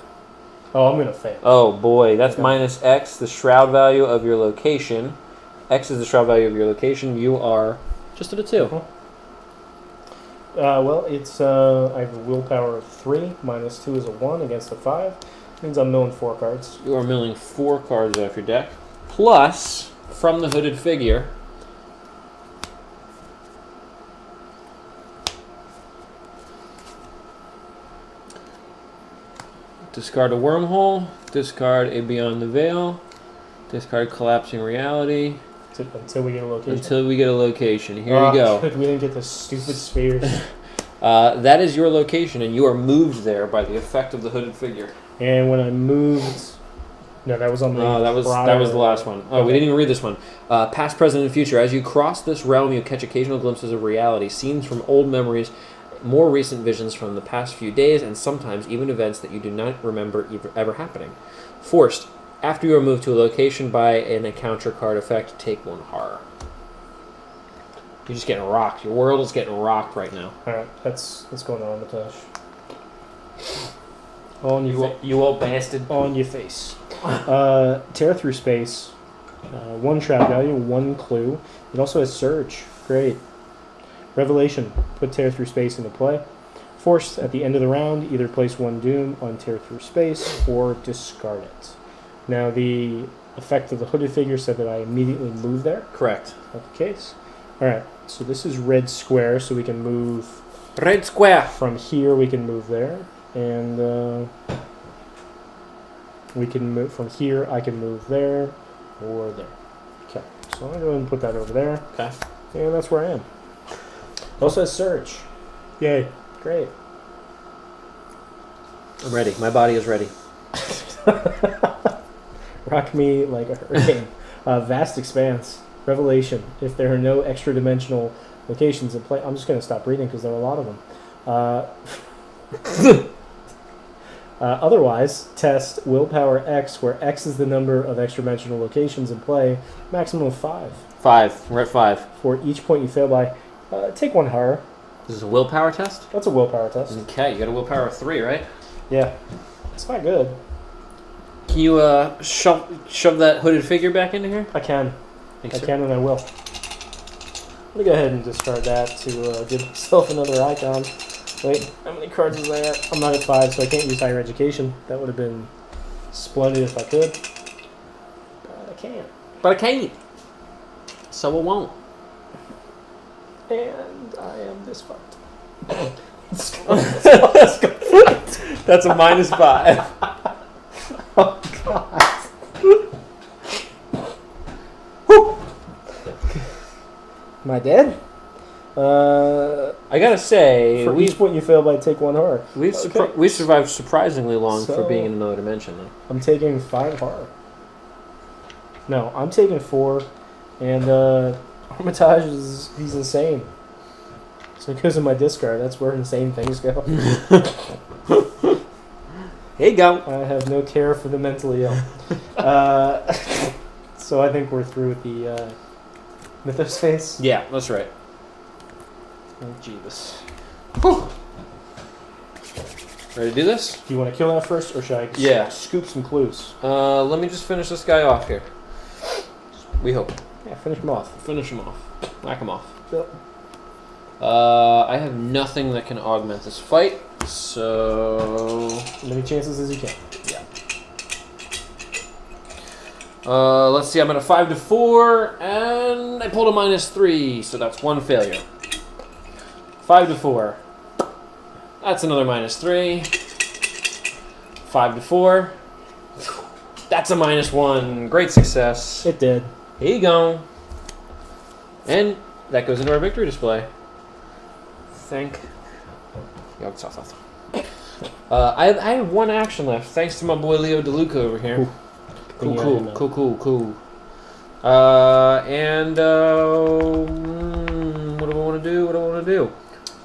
Oh, I'm gonna fail. Oh boy, that's Okay. minus X, the shroud value of your location. X is the shroud value of your location. You are just at a 2. Well, it's I have a willpower of 3. Minus 2 is a 1 against a 5. Means I'm milling 4 cards. You are milling 4 cards off your deck. Plus, from the hooded figure, discard a wormhole, discard a beyond the veil, discard collapsing reality. Until we get a location. Until we get a location. Here you go. Good, we didn't get the stupid spheres. That is your location, and you are moved there by the effect of the hooded figure. And when I moved... No, that was on the... Oh, that was the last one. Oh, Okay. we didn't even read this one. Past, present, and future. As you cross this realm, you catch occasional glimpses of reality, scenes from old memories, more recent visions from the past few days, and sometimes even events that you do not remember ever happening. Forced. After you are moved to a location by an encounter card effect, take 1 horror. You're just getting rocked. Your world is getting rocked right now. Alright, that's going on the touch. On your You old bastard. on your face. Tear through space. 1 shroud value, 1 clue. It also has surge. Great. Revelation. Put tear through space into play. Forced at the end of the round, either place 1 doom on tear through space or discard it. Now the effect of the hooded figure said that I immediately move there. Correct. Not the case. Alright, so this is red square, so we can move Red square. from here. We can move there, and we can move from here. I can move there or there. Okay, so I'm gonna go ahead and put that over there. Okay. And that's where I am. Also has surge. Yay! Great. I'm ready. My body is ready. Rock me like a hurricane. Vast expanse. Revelation. If there are no extra dimensional locations in play, I'm just going to stop reading because there are a lot of them. Otherwise, test willpower X, where X is the number of extra dimensional locations in play, maximum of 5. 5. We're at 5. For each point you fail by, take 1 horror. This is a willpower test? That's a willpower test. Okay, you got a willpower of 3, right? Yeah. It's not good. Can you shove that hooded figure back into here? I can. Thanks, I sir. can and I will. Let me go ahead and discard that to give myself another icon. Wait, how many cards is I at? I'm not at 5, so I can't use higher education. That would have been splendid if I could. But I can't. But I can't. So I won't. And I am this fucked. That's a minus 5. Oh, God. Am I dead? I gotta say, For each point you fail by, take 1 horror. we survived surprisingly long for being in another dimension, though. I'm taking 5 horror. No, I'm taking 4. And Armitage he's insane. So because of my discard, that's where insane things go. Here you go. I have no care for the mentally ill. So I think we're through with the mythos phase. Yeah, that's right. Oh, Jeebus. Ready to do this? Do you want to kill that first, or should I scoop some clues? Let me just finish this guy off here. We hope. Yeah, finish him off. Finish him off. Whack him off. Yep. I have nothing that can augment this fight, so... As many chances as you can. Yeah. Let's see, I'm at a 5 to 4, and I pulled a -3, so that's one failure. 5 to 4. That's another -3. 5 to 4. That's a -1. Great success. It did. Here you go. And that goes into our victory display. Thank Yogg-Sothoth. I have one action left, thanks to my boy Leo DeLuca over here. Ooh. Cool. What do I want to do?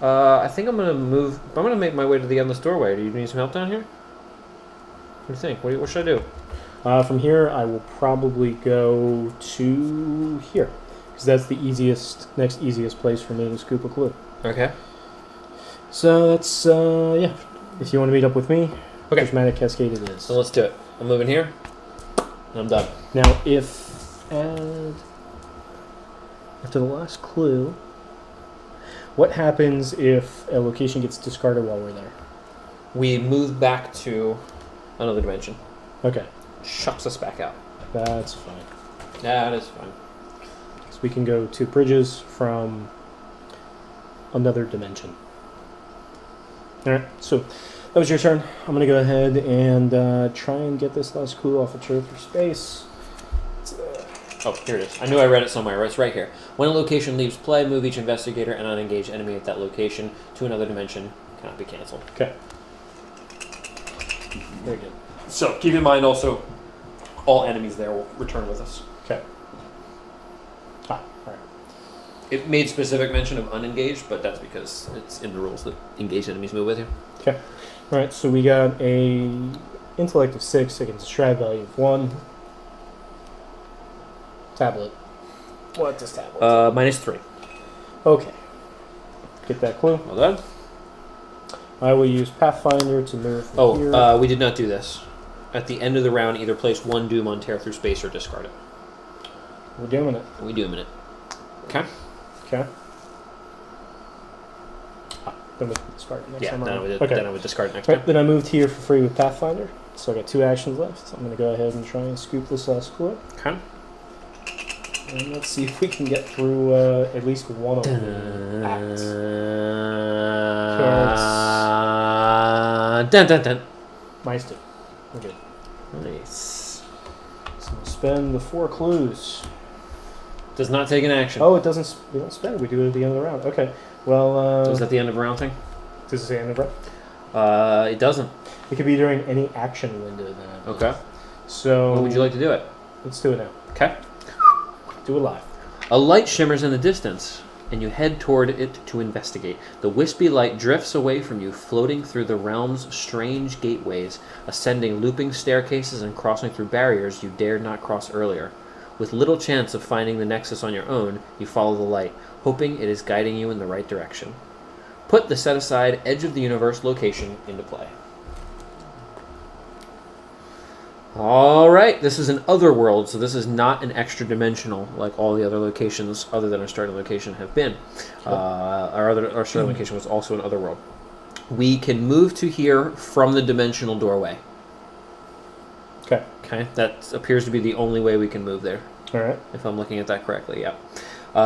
I think I'm gonna move. I'm gonna make my way to the endless doorway. Do you need some help down here? What do you think? What should I do? From here, I will probably go to here, because that's the next easiest place for me to scoop a clue. Okay. So that's yeah. If you want to meet up with me, Okay. Prismatic Cascade it is. So let's do it. I'm moving here. And I'm done. Now, after the last clue, what happens if a location gets discarded while we're there? We move back to another dimension. Okay, Shucks us back out. that's fine. That is fine. So we can go to bridges from another dimension. All right, so that was your turn. I'm going to go ahead and try and get this last clue off of True Through Space. Oh, here it is. I knew I read it somewhere. It's right here. When a location leaves play, move each investigator and unengaged enemy at that location to another dimension. Cannot be canceled. Okay. Very good. So keep in mind also, all enemies there will return with us. Okay. All right. It made specific mention of unengaged, but that's because it's in the rules that engaged enemies move with you. Okay. All right, so we got a intellect of 6 against a strat value of 1. Tablet. What does tablet? -3. Okay. Get that clue. Well done. I will use Pathfinder to move from here. We did not do this. At the end of the round, either place 1 doom on Tear Through Space or discard it. We're doing it. We doom it. Okay. Okay. Then we discard it next Yeah, time then I, around. would, Okay. then I would discard it next Right, time. then I moved here for free with Pathfinder. So I got 2 actions left. So I'm going to go ahead and try and scoop this last clue. Okay. And let's see if we can get through at least one of the acts. Dun. Minus 2. We're good. Nice. So we'll spend the 4 clues. Does not take an action. Oh, it doesn't. We don't spend it. We do it at the end of the round. Okay. Well, Is that the end of a round thing? does it say end of round? It doesn't. It could be during any action window then. Okay. So. When would you like to do it? Let's do it now. Okay. Do it live. A light shimmers in the distance, and you head toward it to investigate. The wispy light drifts away from you, floating through the realm's strange gateways, ascending looping staircases and crossing through barriers you dared not cross earlier. With little chance of finding the nexus on your own, you follow the light, hoping it is guiding you in the right direction. Put the set-aside Edge of the Universe location into play. Alright, this is an other world, so this is not an extra dimensional like all the other locations other than our starting location have been. Our starting location was also an other world. We can move to here from the dimensional doorway. Okay. Okay, that appears to be the only way we can move there, All right. if I'm looking at that correctly, yeah.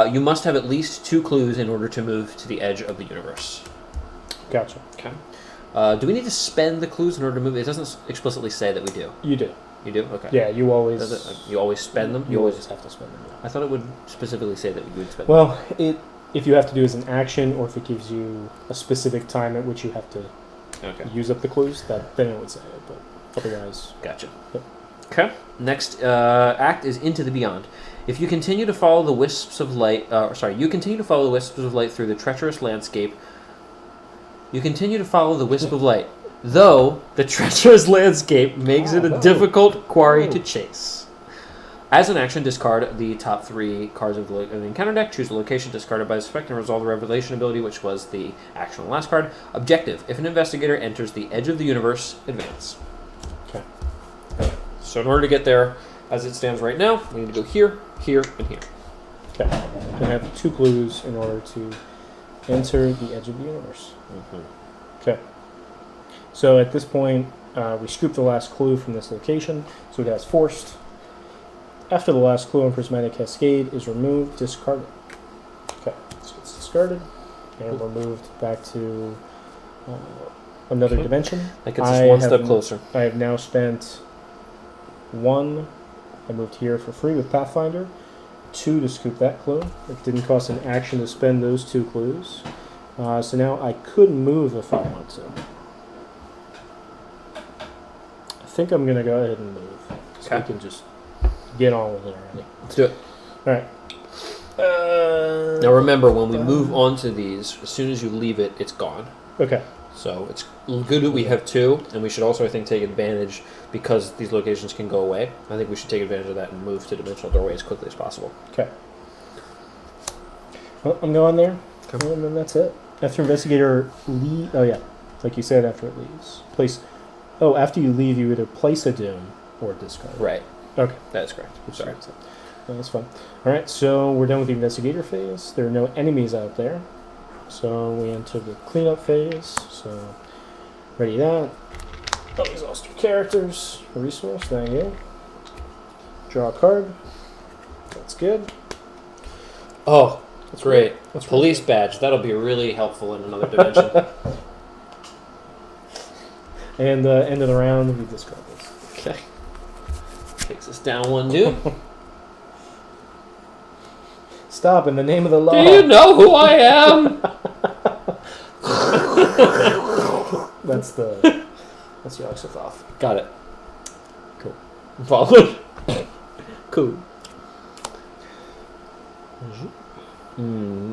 You must have at least 2 clues in order to move to the edge of the universe. Gotcha. Okay. Do we need to spend the clues in order to move? It doesn't explicitly say that we do. You do. You do? Okay. Yeah, you always. Does it, you always spend them? You always have to spend them. Yeah. I thought it would specifically say that we would spend them. Well, if you have to do as an action, or if it gives you a specific time at which you have to Okay. use up the clues, then it would say it. But otherwise, Gotcha. Yep. Okay. Next act is Into the Beyond. If you continue to follow the wisps of light, you continue to follow the wisps of light through the treacherous landscape. You continue to follow the wisp of light, though the treacherous landscape makes it a difficult quarry to chase. As an action, discard the top 3 cards of the encounter deck. Choose a location discarded by the effect and resolve the revelation ability, which was the action on the last card. Objective: if an investigator enters the edge of the universe, advance. Okay. So in order to get there, as it stands right now, we need to go here, here, and here. Okay. I have 2 clues in order to enter the edge of the universe. Okay. So at this point, we scoop the last clue from this location, so it has forced. After the last clue on Prismatic Cascade is removed, discard it. Okay, so it's discarded, and we're moved back to another dimension. That gets us one step closer. I have now spent 1. I moved here for free with Pathfinder. 2 to scoop that clue. It didn't cost an action to spend those 2 clues. So now I could move if I want to. I think I'm going to go ahead and move. So we can just get on with it already. Let's do it. Alright. Now remember, when we move on to these, as soon as you leave it, it's gone. Okay. So it's good that we have 2, and we should also, I think, take advantage, because these locations can go away. I think we should take advantage of that and move to Dimensional Doorway as quickly as possible. Okay. Well, I'm going there. Okay. And then that's it. After Investigator leave... Oh, yeah. Like you said, after it leaves. After you leave, you either place a doom or discard. Right. Okay. That is correct. Sorry. No, that's fine. Alright, so we're done with the Investigator phase. There are no enemies out there. So we enter the cleanup phase. So, ready that. Exhaust your characters. Resource, thank you. Draw a card. That's good. Oh, that's great. That's Police badge. That'll be really helpful in another dimension. And end of the round, we discard this. Okay. Takes us down 1 dude. Stop, in the name of the law. Do you know who I am? That's the Oxothoph. Got it. Cool. Followed. Cool.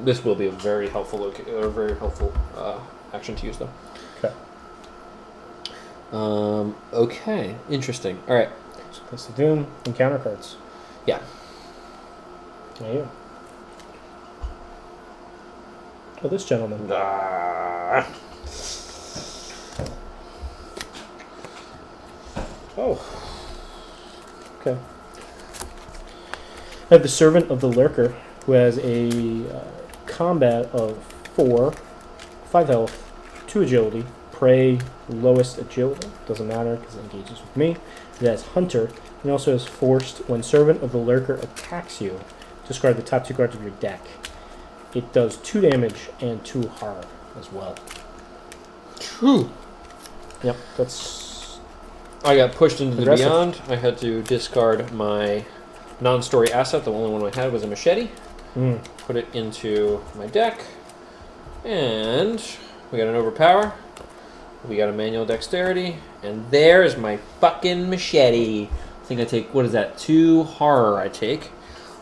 This will be a very helpful action to use, though. Okay. Okay. Interesting. All right. So place the Doom and counter cards. Yeah. There you go. Oh, this gentleman. Oh. Okay. I have the Servant of the Lurker, who has a combat of 4, 5 health, 2 agility, prey, lowest agility. Doesn't matter because it engages with me. It has Hunter, and also has Forced. When Servant of the Lurker attacks you, discard the top 2 cards of your deck. It does 2 damage and 2 harm as well. True. Yep, that's... I got pushed into Aggressive. the beyond. I had to discard my non-story asset. The only one I had was a machete. Put it into my deck. And we got an overpower. We got a manual dexterity. And there's my fucking machete. I think I take, what is that, 2 horror I take.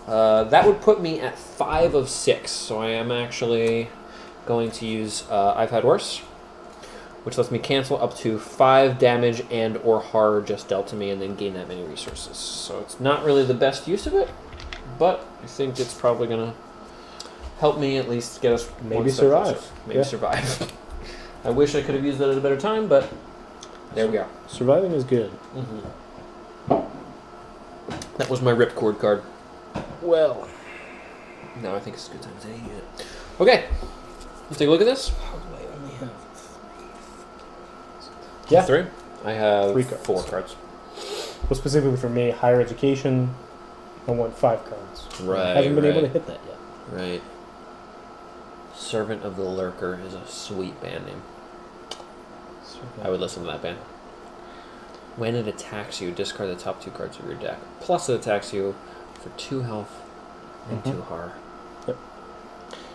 That would put me at 5 of 6. So I am actually going to use I've Had Worse, which lets me cancel up to 5 damage and or horror just dealt to me and then gain that many resources. So it's not really the best use of it, but I think it's probably going to help me at least get us Maybe survive. Maybe survive. I wish I could have used that at a better time, but there we are. Surviving is good. That was my ripcord card. Well, No, I think it's a good time to use it. Okay, let's take a look at this. how do I only have 3? Yeah. 3. I have 3 cards. 4 cards. Well, specifically for me, higher education, I want 5 cards. Right, I haven't been able right. to hit that yet. Right. Servant of the Lurker is a sweet band name. I would listen to that band. When it attacks you, discard the top 2 cards of your deck. Plus it attacks you for 2 health and 2 horror. Yep.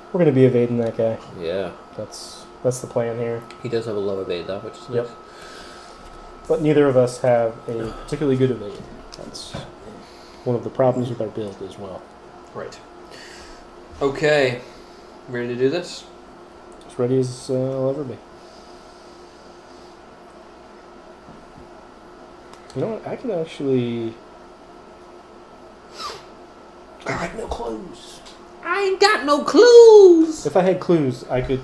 We're going to be evading that guy. Yeah. That's the plan here. He does have a low evade though, which is nice. Yep. But neither of us have a particularly good evade. That's one of the problems with our build as well. Right. Okay. Ready to do this? As ready as I'll ever be. You know what? I can actually... have no clues. I ain't got no clues. If I had clues, I could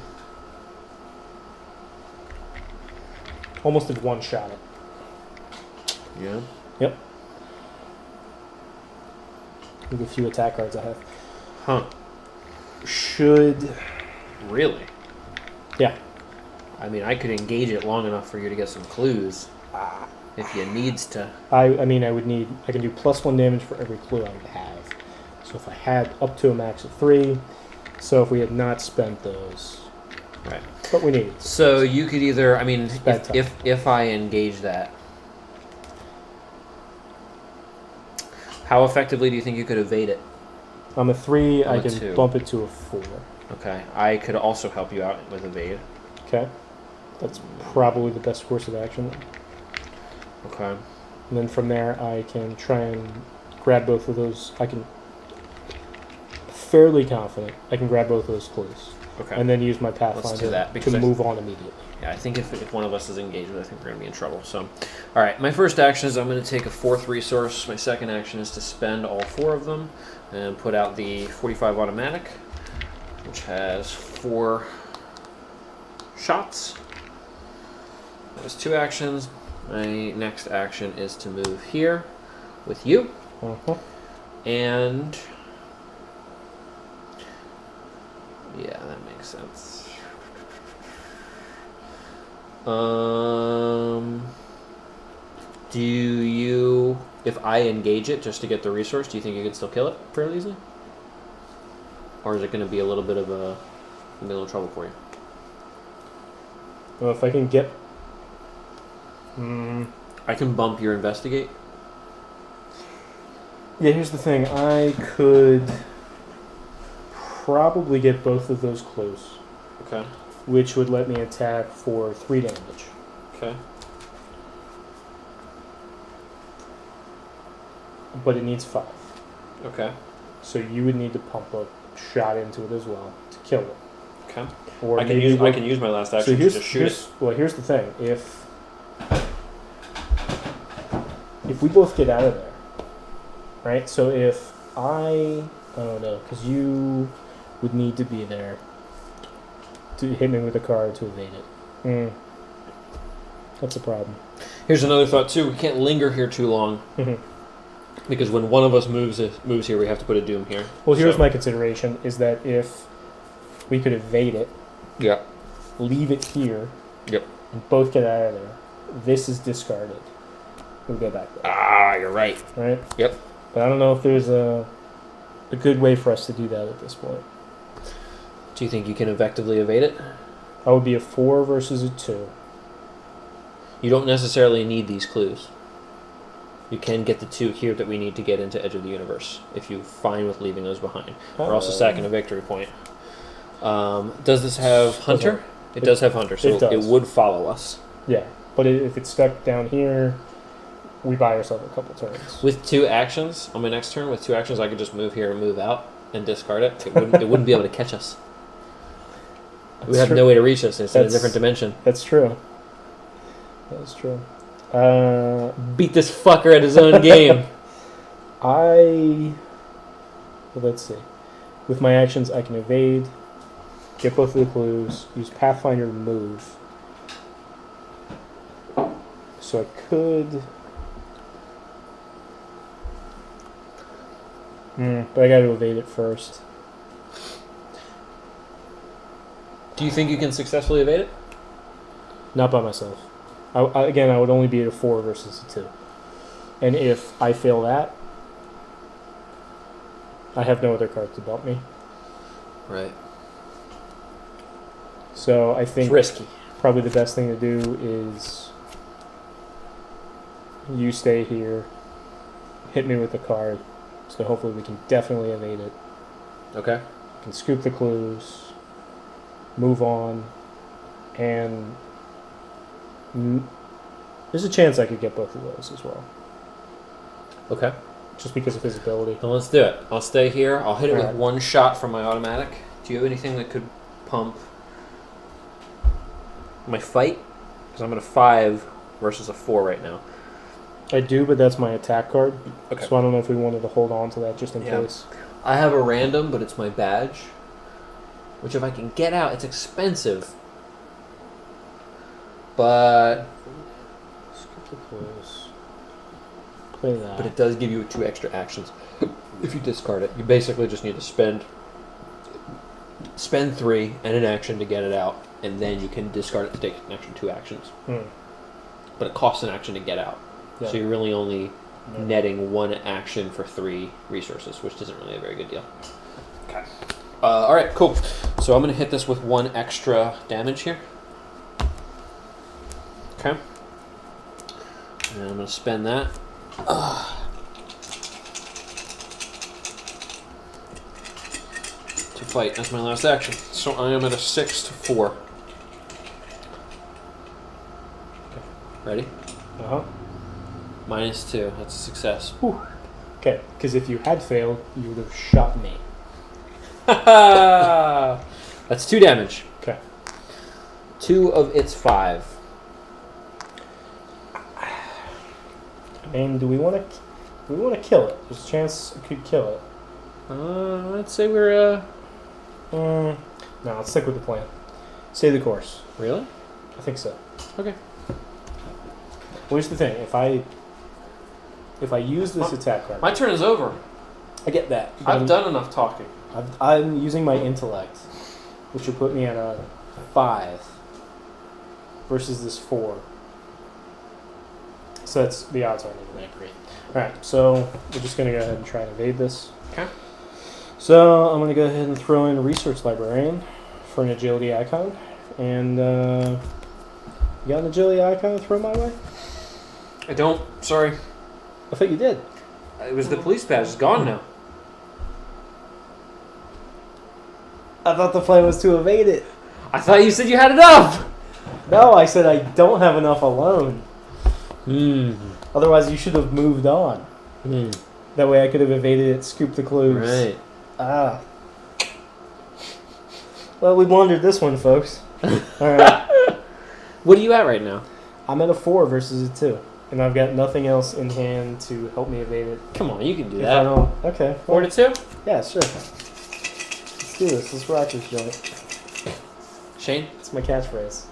almost did one shot it. Yeah. Yep. With a few attack cards I have. Huh. Should... Really? Yeah. I mean, I could engage it long enough for you to get some clues. If you needs to. I mean, I can do +1 damage for every clue I would have. So if I had up to a max of 3, so if we had not spent those. Right. But we need. So you could either, I mean, bad time. if I engage that, how effectively do you think you could evade it? I'm a 3, I'm I a can 2. bump it to a 4. Okay. I could also help you out with evade. Okay. That's probably the best course of action. Okay. And then from there, I can try and grab both of those. I can... Fairly confident I can grab both of those clues. Okay. And then use my Pathfinder Let's do that, because to I- move on immediately. Yeah, I think if one of us is engaged, I think we're going to be in trouble. So, all right, my first action is I'm going to take a 4th resource. My second action is to spend all 4 of them and put out the 45 automatic, which has 4 shots. That was 2 actions. My next action is to move here with you. Uh-huh. And yeah, that makes sense. Do you, if I engage it just to get the resource, do you think you can still kill it fairly easily? Or is it going to be a little bit of a little trouble for you? Well, if I can get... I can bump your investigate. Yeah, here's the thing. I could probably get both of those clues, Okay. which would let me attack for 3 damage. Okay. But it needs 5. Okay. So you would need to pump a shot into it as well to kill it. Okay. Or I can maybe use we'll- I can use my last So action to here's, just shoot it. here's the thing. If we both get out of there, right? So if I don't know, because you would need to be there to hit me with a card to evade it. That's a problem. Here's another thought too. We can't linger here too long because when one of us moves here, we have to put a doom here. Well, here's So- my consideration: is that if we could evade it, Yeah. leave it here, Yep. and both get out of there, this is discarded. We'll go back there, Ah, you're right. right? Yep. But I don't know if there's a good way for us to do that at this point. Do you think you can effectively evade it? I would be a 4 versus a 2. You don't necessarily need these clues. You can get the 2 here that we need to get into Edge of the Universe if you're fine with leaving those behind. We're also sacking a victory point. Does this have Hunter? It does have Hunter, so it does. it would follow us. Yeah, but if it's stuck down here, we buy ourselves a couple turns. With 2 actions, on my next turn, with 2 actions, I could just move here and move out and discard it. It wouldn't be able to catch us. We have no way to reach us. It's in a different dimension. That's true. That's true. Beat this fucker at his own game. Well, let's see. With my actions, I can evade, get both of the clues, use Pathfinder to move. So I could... but I gotta evade it first. Do you think you can successfully evade it? Not by myself. Again, I would only be at a 4 versus a 2. And if I fail that, I have no other cards to bump me. Right. So I It's think risky. probably the best thing to do is you stay here, hit me with the card, so hopefully we can definitely evade it. Okay. We can scoop the clues, move on, and there's a chance I could get both of those as well, Okay. just because of his ability. Then let's do it. I'll stay here. I'll hit it with Alright. 1 shot from my automatic. Do you have anything that could pump my fight? Because I'm at a 5 versus a 4 right now. I do, but that's my attack card, Okay. so I don't know if we wanted to hold on to that just in Yeah. case. I have a random, but it's my badge. Which if I can get out, it's expensive. But Skip the clues. Play that. But it does give you 2 extra actions if you discard it. You basically just need to spend 3 and an action to get it out, and then you can discard it to take an extra 2 actions. But it costs an action to get out. Yeah. So you're really only netting 1 action for 3 resources, which isn't really a very good deal. Okay. Alright, cool. So I'm going to hit this with 1 extra damage here. Okay. And I'm going to spend that. To fight. That's my last action. So I am at a 6 to 4. Okay. Ready? Uh-huh. -2. That's a success. Whew. Okay, because if you had failed, you would have shot me. That's 2 damage. Okay. 2 of its 5. I mean, do we want to kill it? There's a chance it could kill it. Let's say we're No, let's stick with the plan. Stay the course. Really? I think so. Okay. Well, here's the thing. If I use this attack card, My turn is over. I get that. I've done enough talking. I'm using my intellect, which will put me at a 5 versus this 4. So that's the odds aren't even that great. All right, so we're just gonna go ahead and try and evade this. Okay. So I'm gonna go ahead and throw in a research librarian for an agility icon, and you got an agility icon to throw my way? I don't. Sorry. I thought you did. It was the police badge. It's gone now. I thought the plan was to evade it. I thought you said you had enough. No, I said I don't have enough alone. Hmm. Otherwise, you should have moved on. That way I could have evaded it, scooped the clues. Right. Ah. Well, we blundered this one, folks. Alright. What are you at right now? I'm at a 4 versus a 2. And I've got nothing else in hand to help me evade it. Come on, you can do If I that. don't... Okay. 4 to 2? Yeah, sure. Let's do this. Let's rock this joint. Shane, It's my catchphrase.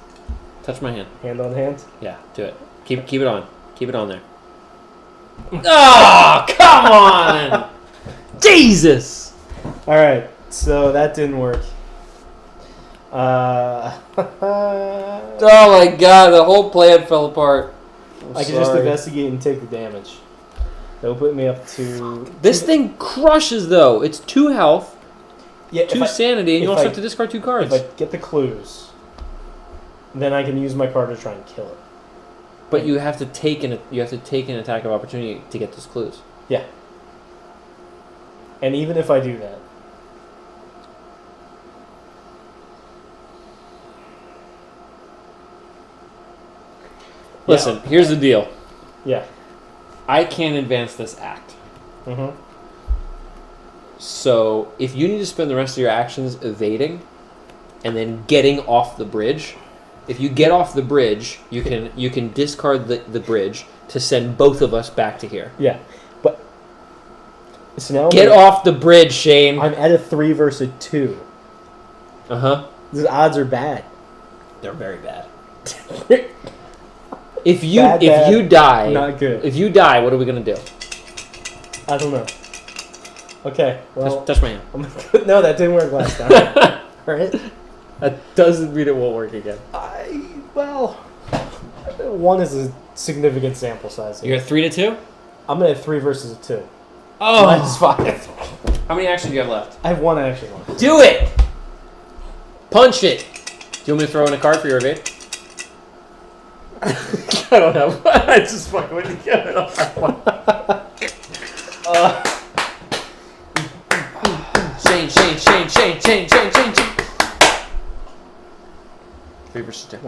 touch my hand. Hand on hand. Yeah, do it. Keep it on. Keep it on there. Oh, come on! Jesus! Alright, so that didn't work. Oh my god, the whole plan fell apart. I can just investigate and take the damage. That'll put me up to... This thing crushes, though. It's 2 health, Yeah, 2 sanity, and you also have to discard 2 cards. If I get the clues, then I can use my card to try and kill it. But you have to take an attack of opportunity to get those clues. Yeah. And even if I do that... Listen, here's the deal. Yeah. I can't advance this act. Mm-hmm. So if you need to spend the rest of your actions evading and then getting off the bridge, if you get off the bridge, you can discard the bridge to send both of us back to here. Yeah. But... So now Get off the bridge, Shane. I'm at a 3 versus a 2. Uh-huh. The odds are bad. They're very bad. If you Bad, you die, not good. If you die, what are we gonna do? I don't know. Okay, well... Touch my hand. No, that didn't work last time. Alright? That doesn't mean it won't work again. Well... 1 is a significant sample size. You're at 3 to 2? I'm at a 3 versus a 2. Oh! Minus 5. How many actions do you have left? I have 1 action left. Do it! Punch it! Do you want me to throw in a card for your evade? I don't know. I just fucking with you. I don't Shane. 3 versus 2.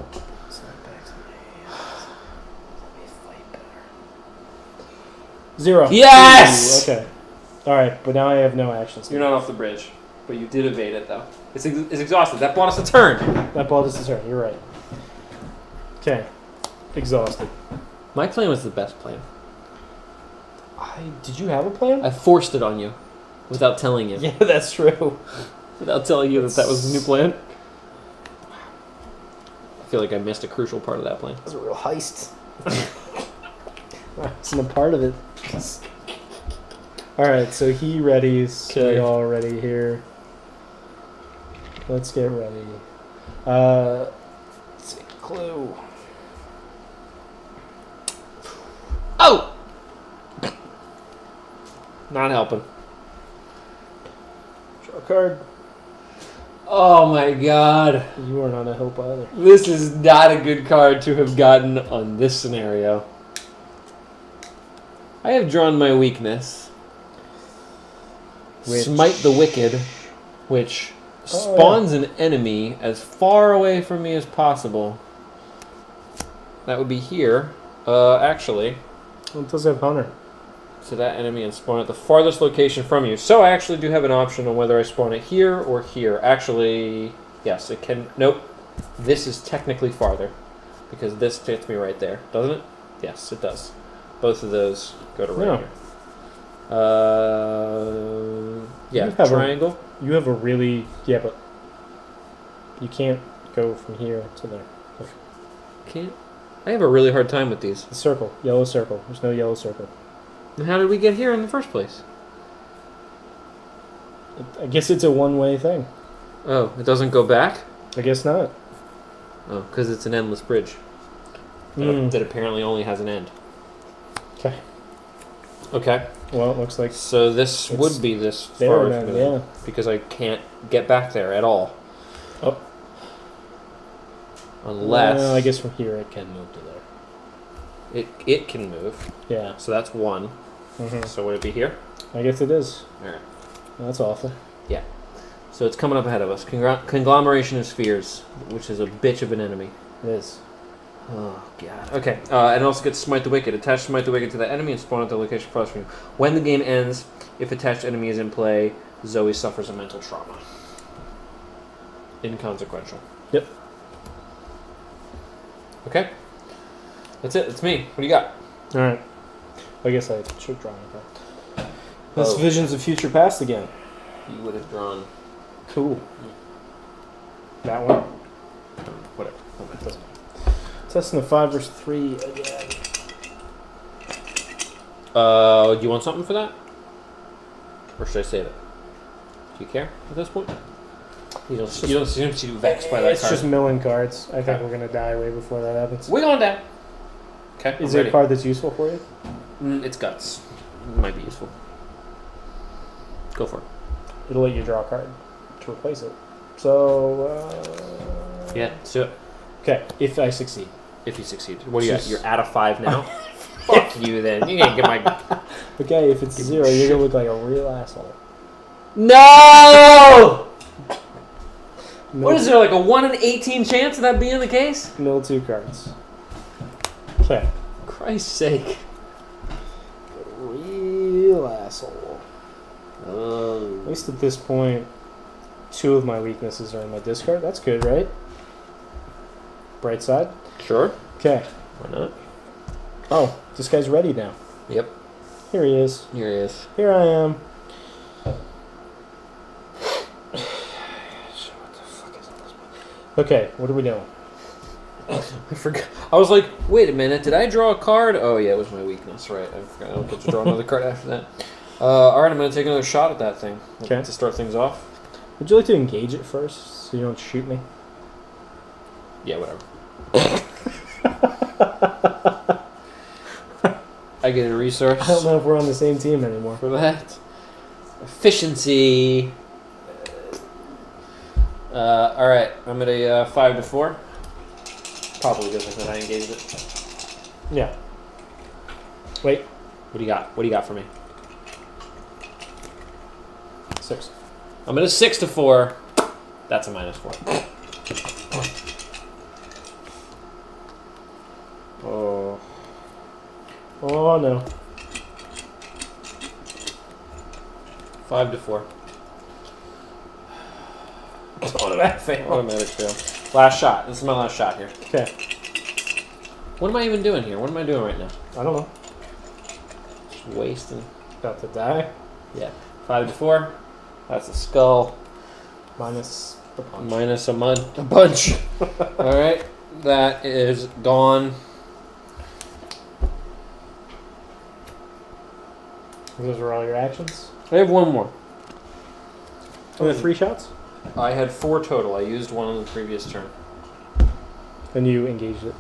Zero. Yes! Ooh, okay. Alright, but now I have no actions. You're not off the bridge, but you did evade it, though. It's exhausted. That bought us a turn. That ball is a turn. You're right. Okay. Exhausted. My plan was the best plan. Did you have a plan? I forced it on you. Without telling you. Yeah, that's true. Without telling you that was the new plan. I feel like I missed a crucial part of that plan. That was a real heist. I wasn't a part of it. Alright, so he readies. Okay. We all ready here. Let's get ready. Let's see. Clue. Oh! Not helping. Draw a card. Oh my god. You are not a help either. This is not a good card to have gotten on this scenario. I have drawn my weakness. Which- Smite the Wicked, which spawns an enemy as far away from me as possible. That would be here. Actually, Well, it does have Hunter. to that enemy and spawn at the farthest location from you. So I actually do have an option on whether I spawn it here or here. Actually, yes, it can. Nope. This is technically farther because this fits me right there, doesn't it? Yes, it does. Both of those go to right No. here. You Yeah, have triangle. You have a really... Yeah, but... You can't go from here to there. Can't. I have a really hard time with these. The circle. Yellow circle. There's no yellow circle. And how did we get here in the first place? I guess it's a one-way thing. Oh, it doesn't go back? I guess not. Oh, because it's an endless bridge that apparently only has an end. Okay. Okay. Well, it looks like... So this It's would be this there far then, from yeah. it, because I can't get back there at all. Oh. Unless Well, I guess from here it can move to there. it can move. Yeah. So that's one. Mm-hmm. So would it be here? I guess it is. All right. That's awful. So it's coming up ahead of us. Conglomeration of spheres, which is a bitch of an enemy. It is. Oh, God. Okay, and it also gets Smite the Wicked. Attach Smite the Wicked to the enemy and spawn at the location farthest from you. When the game ends, if attached enemy is in play, Zoe suffers a mental trauma. Inconsequential. Yep. Okay. That's it. That's me. What do you got? Alright. I guess I should draw it. That's Oh. Visions of Future Past again. You would have drawn... Cool. That one. Whatever. Okay, doesn't matter. Testing the 5 versus 3 again. Do you want something for that? Or should I save it? Do you care at this point? You don't seem too vexed by that It's card. just milling cards. I think Okay. we're going to die way before that happens. We're going down. Okay, Is I'm it ready. a card that's useful for you? It's guts. It might be useful. Go for it. It'll let you draw a card to replace it. So, Yeah, let's do it. okay, if I succeed. If you succeed. What do you got? Just- You're at a 5 now? Fuck you then. You can't get my... Okay, if it's Give 0, me you're shit. going to look like a real asshole. No! Mill, What is there, like a 1 in 18 chance of that being the case? Mill 2 cards. Okay. Christ's sake. Real asshole. At least at this point, 2 of my weaknesses are in my discard. That's good, right? Bright side. Sure. Okay. Why not? Oh, this guy's ready now. Yep. Here he is. Here he is. Here I am. What the fuck is this? Okay, what are we doing? I forgot. I was like, wait a minute. Did I draw a card? Oh, yeah, it was my weakness. Right. I forgot. I don't get to draw another card after that. All right, I'm going to take another shot at that thing. Okay. To start things off. Would you like to engage it first so you don't shoot me? Yeah, whatever. I get a resource I don't know if we're on the same team anymore. for that. Efficiency. All right, I'm at a 5 to 4. Probably because I said I engaged it. Yeah. Wait. What do you got? What do you got for me? 6. I'm at a 6 to 4. That's a -4. Oh. Oh no. 5 to 4. Automatic fail. Automatic fail. Last shot. This is my last shot here. Okay. What am I even doing here? What am I doing right now? I don't know. Just wasting. About to die. Yeah. 5 to 4. That's a skull. Minus the punch. Minus a bunch. Alright. That is gone. Those were all your actions? I have one more. Only 3 shots? I had 4 total. I used one on the previous turn. Then you engaged it.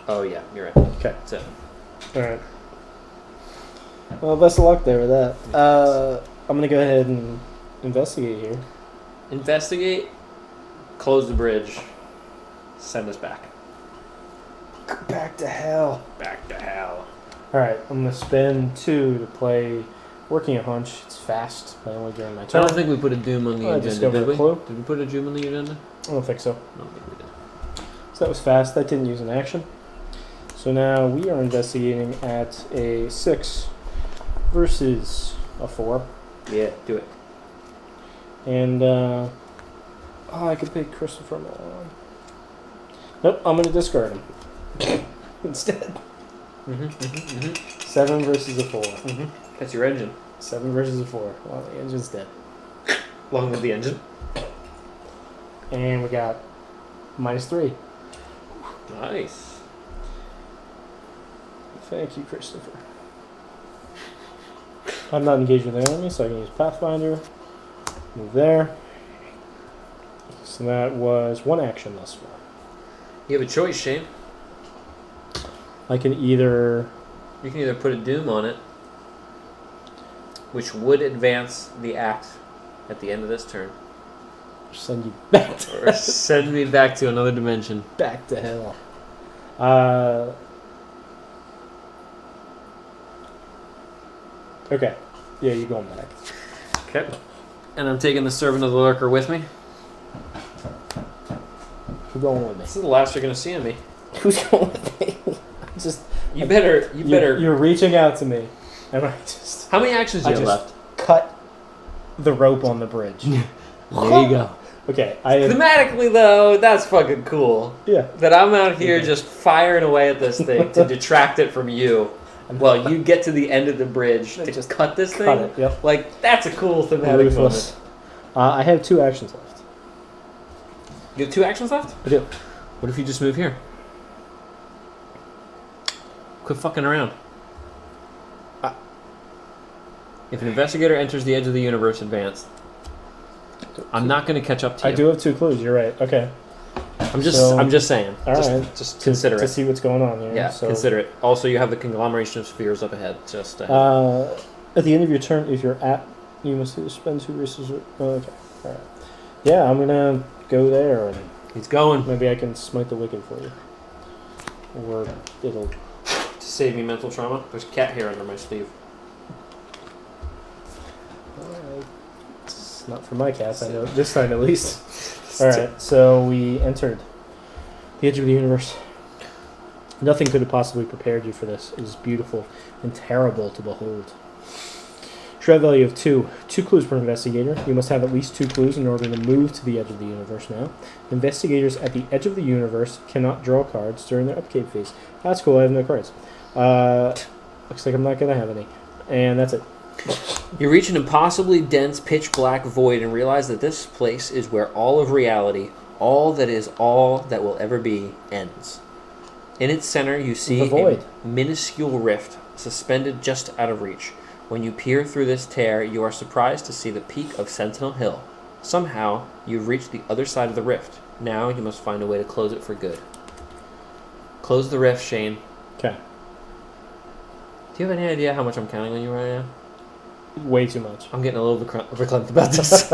Oh, yeah. You're right. Okay. That's it. Alright. Well, best of luck there with that. I'm going to go ahead and investigate here. Investigate. Close the bridge. Send us back. Back to hell. Back to hell. Alright, I'm going to spend 2 to play Working a Hunch. It's fast, but only during my I turn. don't think we put a doom on the I agenda, discovered did a we? clue. Did we put a doom on the agenda? I don't think so. I don't think we did. So that was fast. That didn't use an action. So now we are investigating at a 6 versus a 4. Yeah, do it. And, I could pick Christopher Mulligan. Nope, I'm going to discard him. Instead. 7 versus a 4. That's your engine. 7 versus a 4. Well, the engine's dead. Along with the engine. And we got -3. Nice. Thank you, Christopher. I'm not engaged with the enemy, so I can use Pathfinder. Move there. So that was 1 action thus far. You have a choice, Shane. I can either... You can either put a doom on it, which would advance the act at the end of this turn, send you back to, or send me back to another dimension. back to hell. Okay. Yeah, you're going back. Okay. And I'm taking the Servant of the Lurker with me. Who's going with me? This is the last you're going to see of me. Who's going with me? You better. You're reaching out to me, and I just... How many actions do you have left? cut the rope on the bridge. There you go. Okay, I have... Thematically, though, that's fucking cool. Yeah. That I'm out here just firing away at this thing to detract it from you. Well, you get to the end of the bridge to just cut this thing. Cut it, yep. Like, that's a cool thematic Ruthless. moment. I have 2 actions left. You have 2 actions left? I do. What if you just move here? Quit fucking around. If an investigator enters the edge of the universe, advance. I'm not going to catch up to you. I do have 2 clues. You're right. Okay. I'm just saying. All right. Just consider to it. see what's going on here. Yeah, so, consider it. Also, you have the conglomeration of spheres up ahead. Just ahead. At the end of your turn, if you're at, you must spend 2 resources. Okay. All right. Yeah, I'm gonna go there, and He's going. maybe I can smite the wicked for you, or it'll. To save me mental trauma. There's cat hair under my sleeve. It's not for my cats. I know this time at least. All right. So we entered the edge of the universe. Nothing could have possibly prepared you for this. It is beautiful and terrible to behold. Shred value of 2. 2 clues per investigator. You must have at least 2 clues in order to move to the edge of the universe now. Investigators at the edge of the universe cannot draw cards during their upkeep phase. That's cool. I have no cards. Looks like I'm not going to have any. And that's it. You reach an impossibly dense, pitch-black void and realize that this place is where all of reality, all that is all that will ever be, ends. In its center, you see The void. a minuscule rift suspended just out of reach. When you peer through this tear, you are surprised to see the peak of Sentinel Hill. Somehow, you've reached the other side of the rift. Now, you must find a way to close it for good. Close the rift, Shane. Okay. Do you have any idea how much I'm counting on you right now? Way too much. I'm getting a little verklempt about this.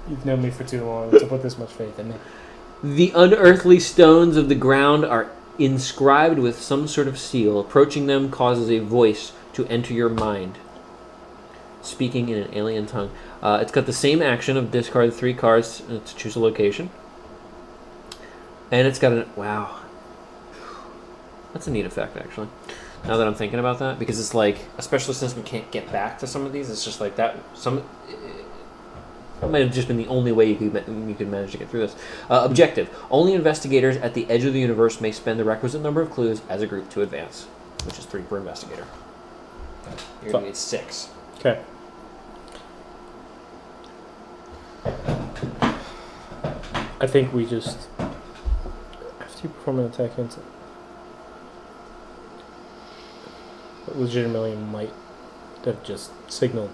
You've known me for too long to put this much faith in me. The unearthly stones of the ground are inscribed with some sort of seal. Approaching them causes a voice to enter your mind, speaking in an alien tongue. It's got the same action of discard 3 cards to choose a location. And it's got an... Wow. That's a neat effect, actually. Now that I'm thinking about that. Because it's like, especially since we can't get back to some of these, it's just like that... That might have just been the only way you could manage to get through this. Objective. Only investigators at the edge of the universe may spend the requisite number of clues as a group to advance. Which is 3 per investigator. You're going to need 6. Okay. I think we just, after you perform an attack into, legitimately might have just signaled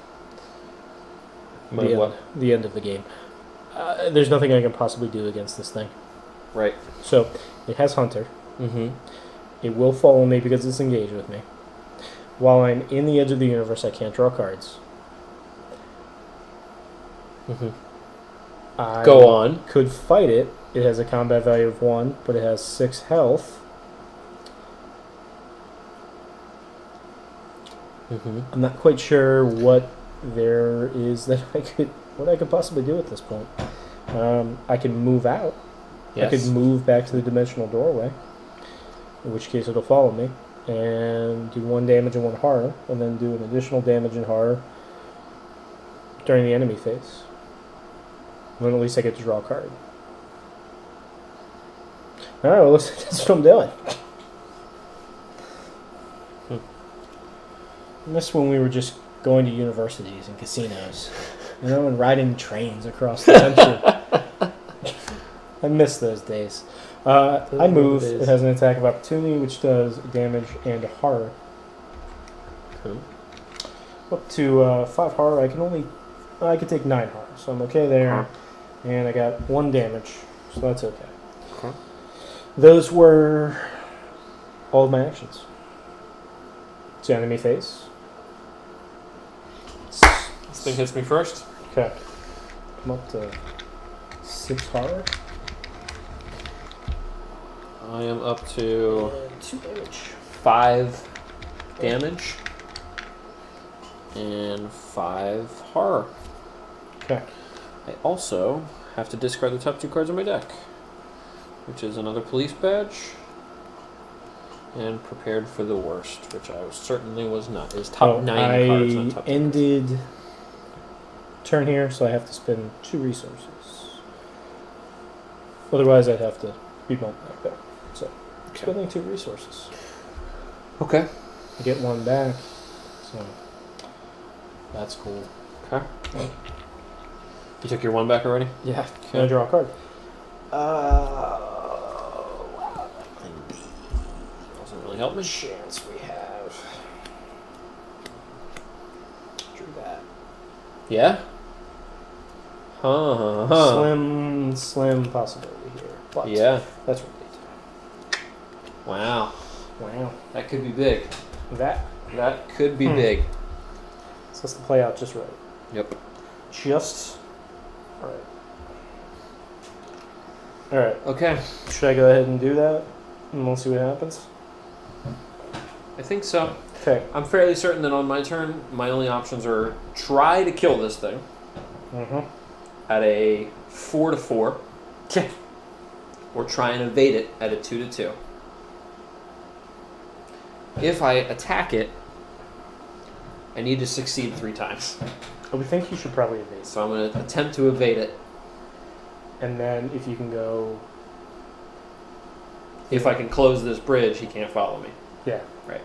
the end of the game. There's nothing I can possibly do against this thing. Right. So it has Hunter. Mm-hmm. It will follow me because it's engaged with me. While I'm in the edge of the universe, I can't draw cards. Mm-hmm. I Go on. could fight it. It has a combat value of 1, but it has 6 health. Mm-hmm. I'm not quite sure what there is that what I could possibly do at this point. I can move out. Yes. I could move back to the dimensional doorway, in which case it'll follow me, and do 1 damage and 1 horror, and then do an additional damage and horror during the enemy phase. And then at least I get to draw a card. Alright, well, that's what I'm doing. I miss when we were just going to universities and casinos, and riding trains across the country. I miss those days. I move. It has an attack of opportunity, which does damage and horror. Cool. Up to 5 horror. I could take 9 horror, so I'm okay there. And I got 1 damage, so that's okay. Okay. Those were all of my actions. It's the enemy phase. This thing hits me first. Okay. I'm up to 6 horror. I am up to And 2 damage. 5 damage and 5 horror. Okay. I also have to discard the top 2 cards on my deck, which is another police badge and prepared for the worst, which I certainly was not. Is top 9 cards, not top 10 ended turn here, so I have to spend 2 resources. Otherwise, I'd have to be bumped back there. So, spending 2 resources. Okay. I get 1 back, so that's cool. Okay. You took your 1 back already? Yeah. Okay. Can I draw a card? Doesn't really help me. Chance we have. Drew that. Yeah? Huh. Slim possibility here. But Yeah. that's right. Wow. Wow. That could be big. That Could be big. so has to play out just right. Yep. Just right. Alright. Okay. Should I go ahead and do that? And we'll see what happens. I think so. Okay. I'm fairly certain that on my turn, my only options are try to kill this thing Mm-hmm. at a 4-4, or try and evade it at a 2-2. If I attack it, I need to succeed 3 times. I would think you should probably evade. So I'm going to attempt to evade it. And then if you can go... If I can close this bridge, he can't follow me. Yeah. Right.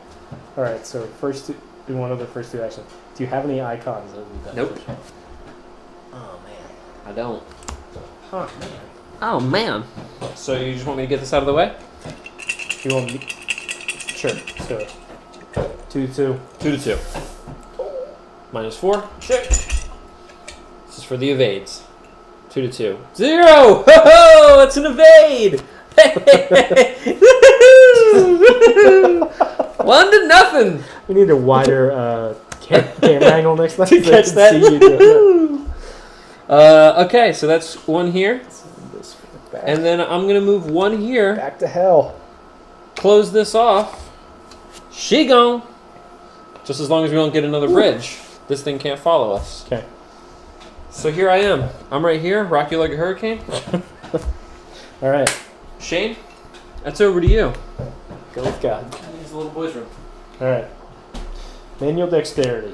Alright, so do one of the first 2 actions. Do you have any icons that would be beneficial? Nope. Oh, man. I don't. Huh, man. Oh, man. So you just want me to get this out of the way? You want me... Sure, let's do it. 2-2. 2-2. -4. Check. This is for the evades. 2-2. 0! Ho ho! It's an evade! 1-0. We need a wider camera angle next time To so catch I can that. see you do it. Okay, so that's 1 here. This back. And then I'm going to move 1 here. Back to hell. Close this off. She gone. Just as long as we don't get another bridge. This thing can't follow us. Okay. So here I am. I'm right here. Rock you like a hurricane. All right. Shane, that's over to you. Go with God. He's the little boy's room. All right. Manual dexterity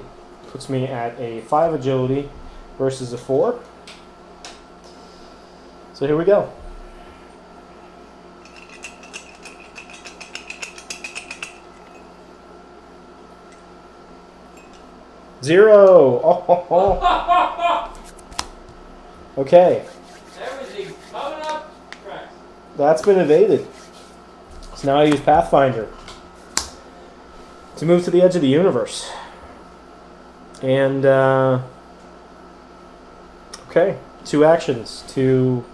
puts me at a 5 agility versus a 4. So here we go. 0. Oh. Okay. Everything's coming up. Right. That's been evaded. So now I use Pathfinder to move to the edge of the universe. And, okay. 2 actions to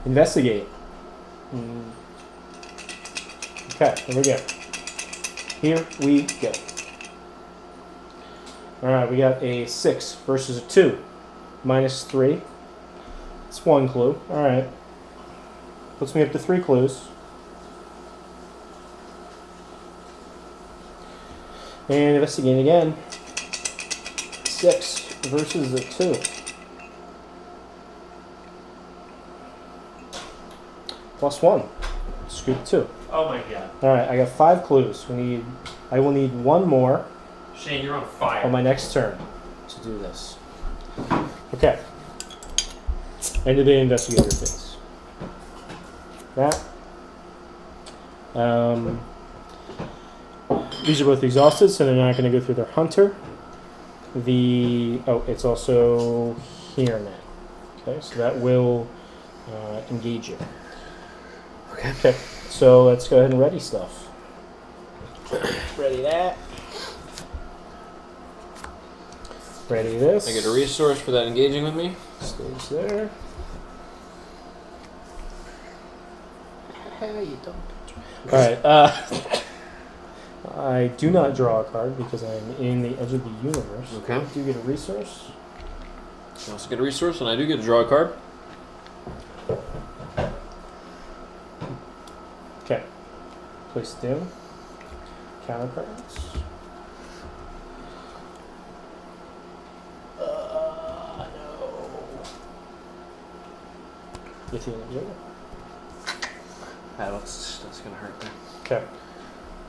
investigate. Okay, here we go. Here we go. Alright, we got a 6 versus a 2. -3. It's 1 clue. Alright. Puts me up to 3 clues. And investigate again. 6 versus a 2. +1. Scoop 2. Oh my god. Alright, I got 5 clues. I will need 1 more Shane, you're on fire. on my next turn to do this. Okay. End of the investigator phase. That. These are both exhausted, so they're not going to go through their hunter. It's also here now. Okay, so that will engage you. Okay, so let's go ahead and ready stuff. Ready that. Ready this. I get a resource for that engaging with me. Stays there. You don't. Alright, I do not draw a card because I'm in the edge of the universe. Okay. I do get a resource. I also get a resource, and I do get to draw a card. Okay. Place it down. Counter cards. No. Get the observer. That's gonna hurt there. Okay.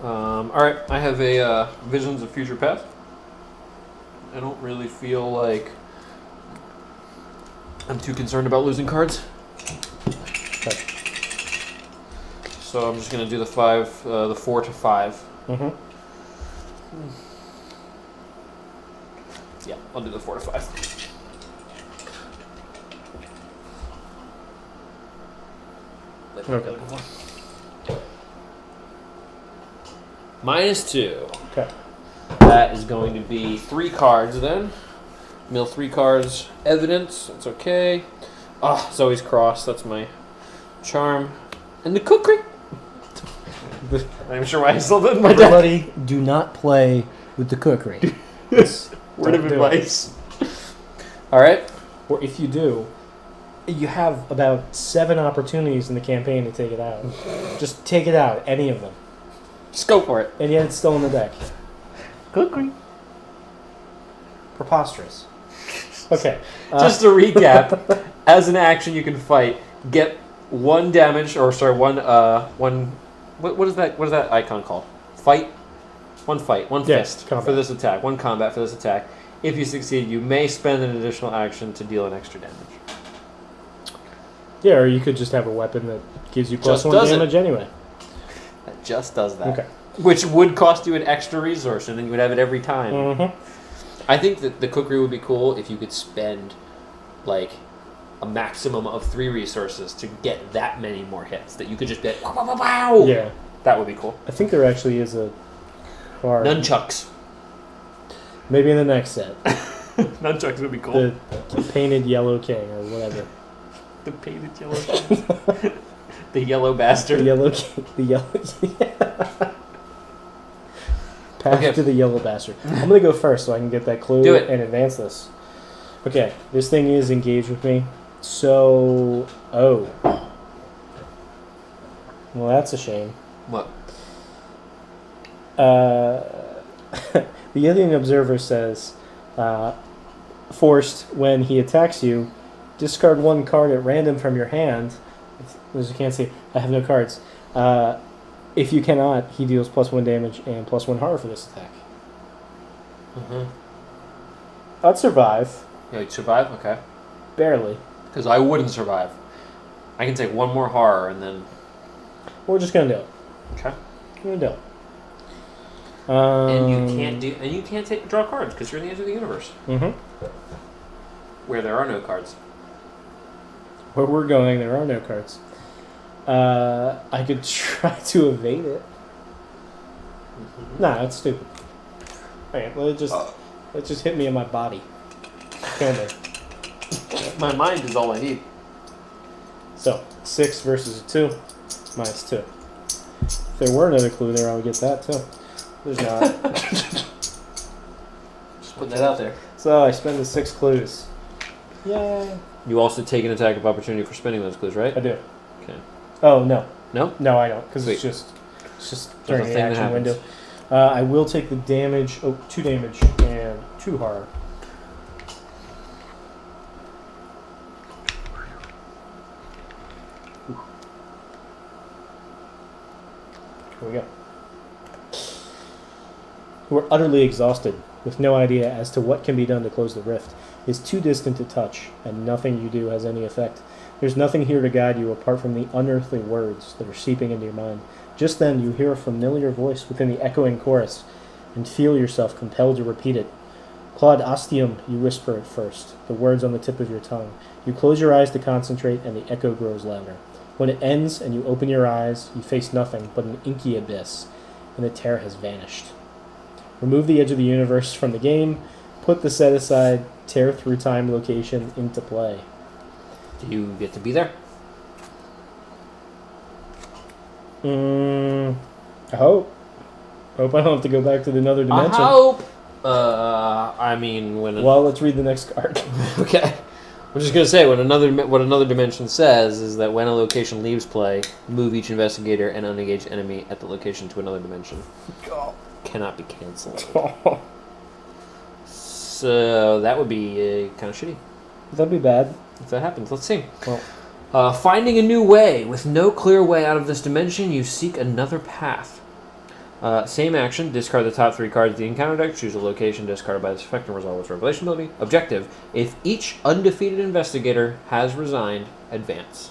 Alright, I have a Visions of Future Past. I don't really feel like I'm too concerned about losing cards. Okay. So I'm just gonna do the 4 to 5. Mm-hmm. Yeah, I'll do the 4 to 5. Okay. -2. Okay. That is going to be 3 cards then. Mill 3 cards. Evidence. That's okay. Zoe's Cross. That's my charm. And the cookery. I'm sure why I still did my deck. Everybody, do not play with the cookery. Word of advice. Alright. Or if you do, you have about 7 opportunities in the campaign to take it out. Just take it out, any of them. Just go for it. And yet it's still in the deck. Cookery. Preposterous. Okay. Just to recap, as an action you can fight, get 1 damage, or sorry, one what is that icon called? Fight? 1 fight, 1 fist combat. for this attack, 1 combat for this attack. If you succeed, you may spend an additional action to deal an extra damage. Yeah, or you could just have a weapon that gives you Just +1 does it. damage anyway. That just does that. Okay. Which would cost you an extra resource, and then you would have it every time. Mm-hmm. I think that the cookery would be cool if you could spend, like, a maximum of 3 resources to get that many more hits. That you could just get, wow! Yeah. That would be cool. I think there actually is a card. Nunchucks. Maybe in the next set. Nunchucks would be cool. The painted yellow king or whatever. The painted yellow king. The yellow bastard. The yellow king. The yellow. Path Okay. to the yellow bastard. I'm gonna go first so I can get that clue Do it. and advance this. Okay, this thing is engaged with me. So, well, that's a shame. What? The alien observer says, forced when he attacks you, discard 1 card at random from your hand. As you can't see, I have no cards. If you cannot, he deals +1 damage and +1 horror for this attack. Mm-hmm. I'd survive. Yeah, you'd survive? Okay. Barely. Because I wouldn't survive. I can take 1 more horror and then... We're just gonna do it. Okay. We're gonna do it. And you can't draw cards because you're in the edge of the universe. Mm-hmm. Where there are no cards. Where we're going, there are no cards. I could try to evade it. Nah, that's stupid. Alright, let it just hit me in my body. Kill me. My mind is all I need. So, 6 versus a 2. Minus 2. If there were another clue there, I would get that too. There's not. Just putting that out there. So, I spend the 6 clues. Yay. You also take an attack of opportunity for spending those clues, right? I do. Okay. Oh, no. No? No, I don't, because it's just during the action window. I will take the damage. Oh, 2 damage and 2 horror. Here we go. You are utterly exhausted, with no idea as to what can be done to close the rift. It is too distant to touch, and nothing you do has any effect. There's nothing here to guide you apart from the unearthly words that are seeping into your mind. Just then you hear a familiar voice within the echoing chorus, and feel yourself compelled to repeat it. Claude ostium, you whisper at first, the words on the tip of your tongue. You close your eyes to concentrate, and the echo grows louder. When it ends and you open your eyes, you face nothing but an inky abyss, and the terror has vanished. Remove the edge of the universe from the game, put the set-aside tear through time location into play. Do you get to be there? I hope. I hope I don't have to go back to another dimension. I hope. I mean, when. Well, let's read the next card. Okay. I'm just gonna say what another dimension says is that when a location leaves play, move each investigator and unengaged enemy at the location to another dimension. Cannot be cancelled. So that would be kind of shitty. That'd be bad. If that happens, let's see. Well, finding a new way. With no clear way out of this dimension, you seek another path. Same action. Discard the top 3 cards of the encounter deck. Choose a location discarded by this effect and resolve its revelation ability. Objective. If each undefeated investigator has resigned, advance.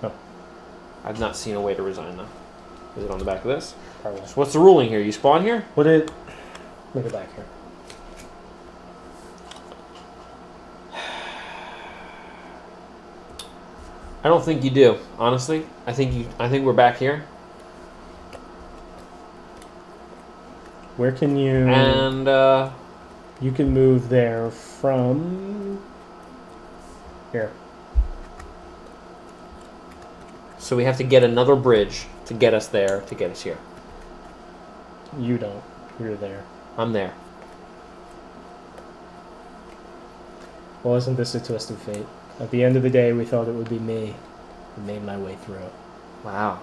Oh. I've not seen a way to resign, though. Is it on the back of this? Probably. So what's the ruling here? You spawn here? Let me go back here. I don't think you do, honestly. I think we're back here. Where can you... And, You can move there from... Here. so we have to get another bridge to get us there, to get us here. You don't. You're there. I'm there. Well, isn't this a twist of fate? At the end of the day, we thought it would be me who made my way through it. Wow.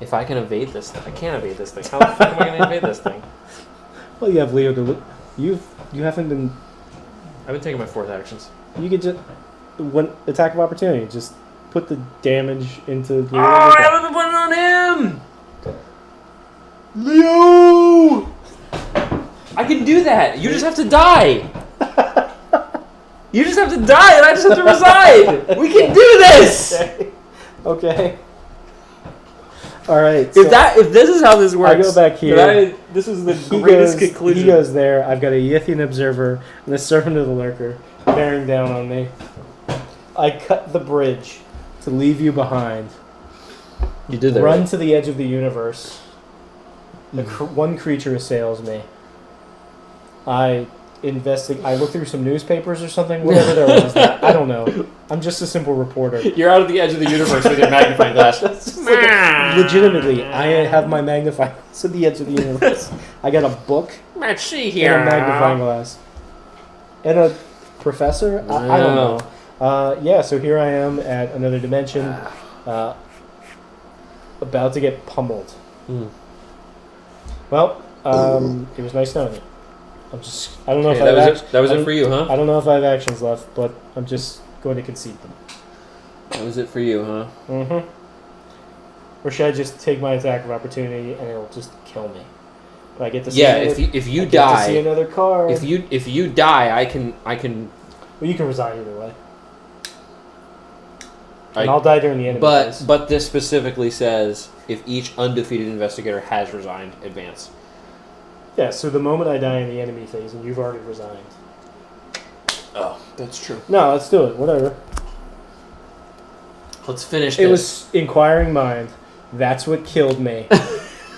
If I can evade this thing, I can't evade this thing. How the fuck am I going to evade this thing? Well, you have Leo to... You haven't been... I've been taking my 4th actions. You could just... One attack of opportunity. Just put the damage into Leo. Oh, I haven't been putting it on him! Leo! I can do that. You just have to die. You just have to die, and I just have to reside. We can do this. Okay. All right. If this is how this works, I go back here. This is the greatest conclusion. He goes there. I've got a Yithian Observer and a Servant of the Lurker bearing down on me. I cut the bridge to leave you behind. You did that. Run right? to the edge of the universe. One creature assails me. I look through some newspapers or something, whatever there was. I don't know. I'm just a simple reporter. You're out of the edge of the universe with your magnifying glass. Legitimately, I have my magnifying glass at the edge of the universe. I got a book Let's see and here. a magnifying glass. And a professor? I don't know. Yeah, so here I am at another dimension, about to get pummeled. Well, it was nice knowing you. I don't know if that was it for you, huh? I don't know if I have actions left, but I'm just going to concede them. That was it for you, huh? Mm-hmm. Or should I just take my attack of opportunity and it'll just kill me? But I get to see if you die, get to see another card. If you die, I can. Well, you can resign either way. And I'll die during the enemy phase. But this specifically says if each undefeated investigator has resigned, advance. Yeah, so the moment I die in the enemy phase and you've already resigned. Oh, that's true. No, let's do it. Whatever. Let's finish this. It was inquiring mind. That's what killed me.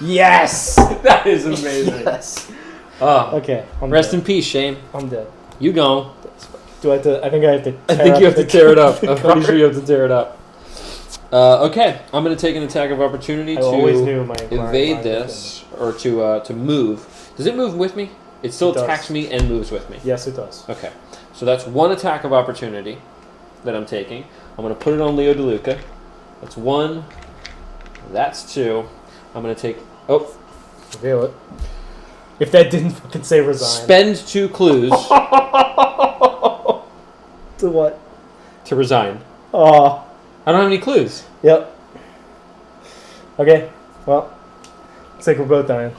Yes! That is amazing. Yes. Oh. Okay. Rest dead. in peace, Shane. I'm dead. You gone. Do I have to? I think I have to. I think you have to tear it up. I'm pretty sure you have to tear it up. Okay, I'm going to take an attack of opportunity I always knew to my inquiring evade mind this, or to move. Does it move with me? It still It attacks does. me and moves with me. Yes, it does. Okay, so that's one attack of opportunity that I'm taking. I'm going to put it on Leo DeLuca. That's one. That's two. I'm going to take... Oh. Reveal it. If that didn't fucking say resign. Spend 2 clues To what? to resign. Oh. I don't have any clues. Yep. Okay. Well, looks like we're both dying.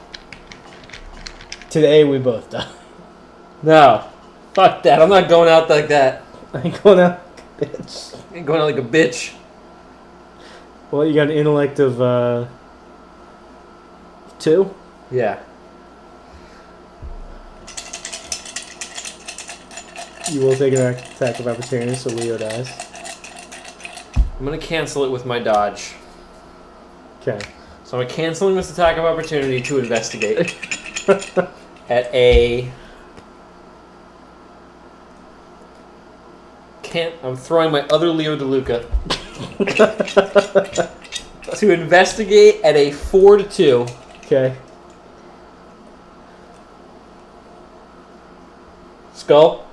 Today we both die. No. Fuck that. I'm not going out like that. I ain't going out, bitch. I ain't going out like a bitch. Well, you got an intellect of 2. Yeah. You will take an attack of opportunity, so Leo dies. I'm going to cancel it with my dodge. Okay. So I'm canceling this attack of opportunity to investigate. At a... I'm throwing my other Leo DeLuca. To investigate at a 4-2. Okay. Skull.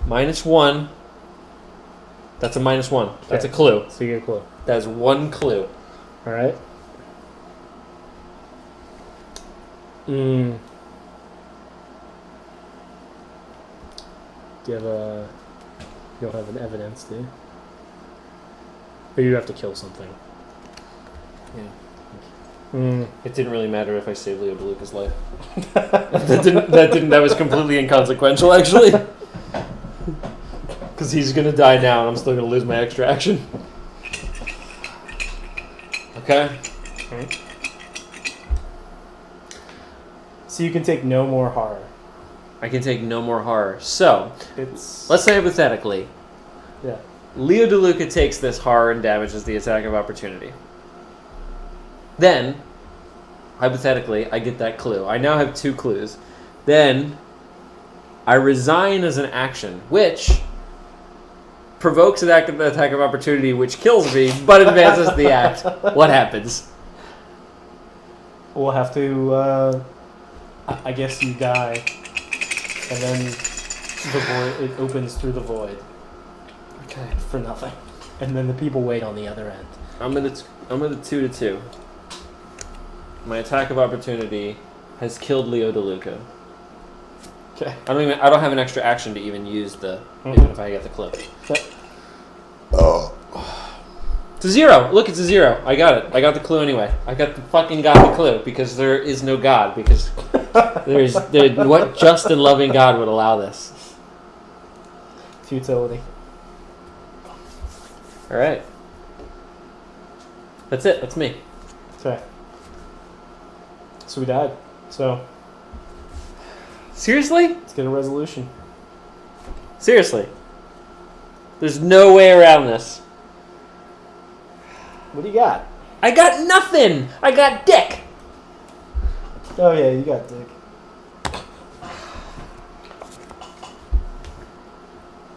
-1. That's a -1. That's a Okay. clue. So you get a clue. That is 1 clue. All right. Do you have a... You don't have an evidence, do you? Or you have to kill something. Yeah. It didn't really matter if I saved Leo DeLuca's life. That was completely inconsequential, actually. Because he's gonna die now, and I'm still gonna lose my extra action. Okay. So you can take no more horror. I can take no more horror. So, It's... let's say hypothetically, Yeah. Leo DeLuca takes this horror and damages the attack of opportunity. Then, hypothetically, I get that clue. I now have 2 clues. Then, I resign as an action, which provokes an attack of opportunity, which kills me, but advances the act. What happens? We'll have to, I guess you die, and then the void, it opens through the void. Okay. For nothing. And then the people wait on the other end. I'm gonna 2-2. My attack of opportunity has killed Leo DeLuca. Okay. I don't have an extra action to even use even if I get the clue. Okay. It's a 0. Look, it's a 0. I got it. I got the clue anyway. I got the clue because there is no God, because what just and loving God would allow this? Futility. All right. That's it. That's me. Okay. So we died. So Seriously? let's get a resolution. Seriously. There's no way around this. What do you got? I got nothing. I got dick. Oh yeah, you got Dick.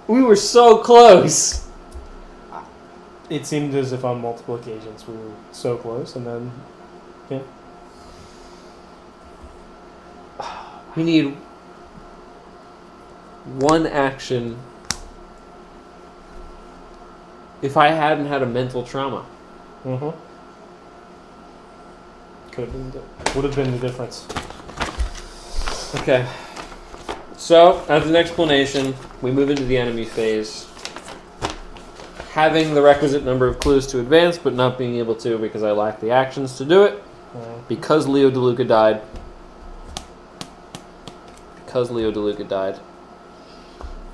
We were so close. It seemed as if on multiple occasions we were so close, and then yeah. We need one action. If I hadn't had a mental trauma. Mm-hmm. Could have been. Would have been the difference. Okay. So, as an explanation, we move into the enemy phase. Having the requisite number of clues to advance, but not being able to because I lack the actions to do it. Because Leo DeLuca died.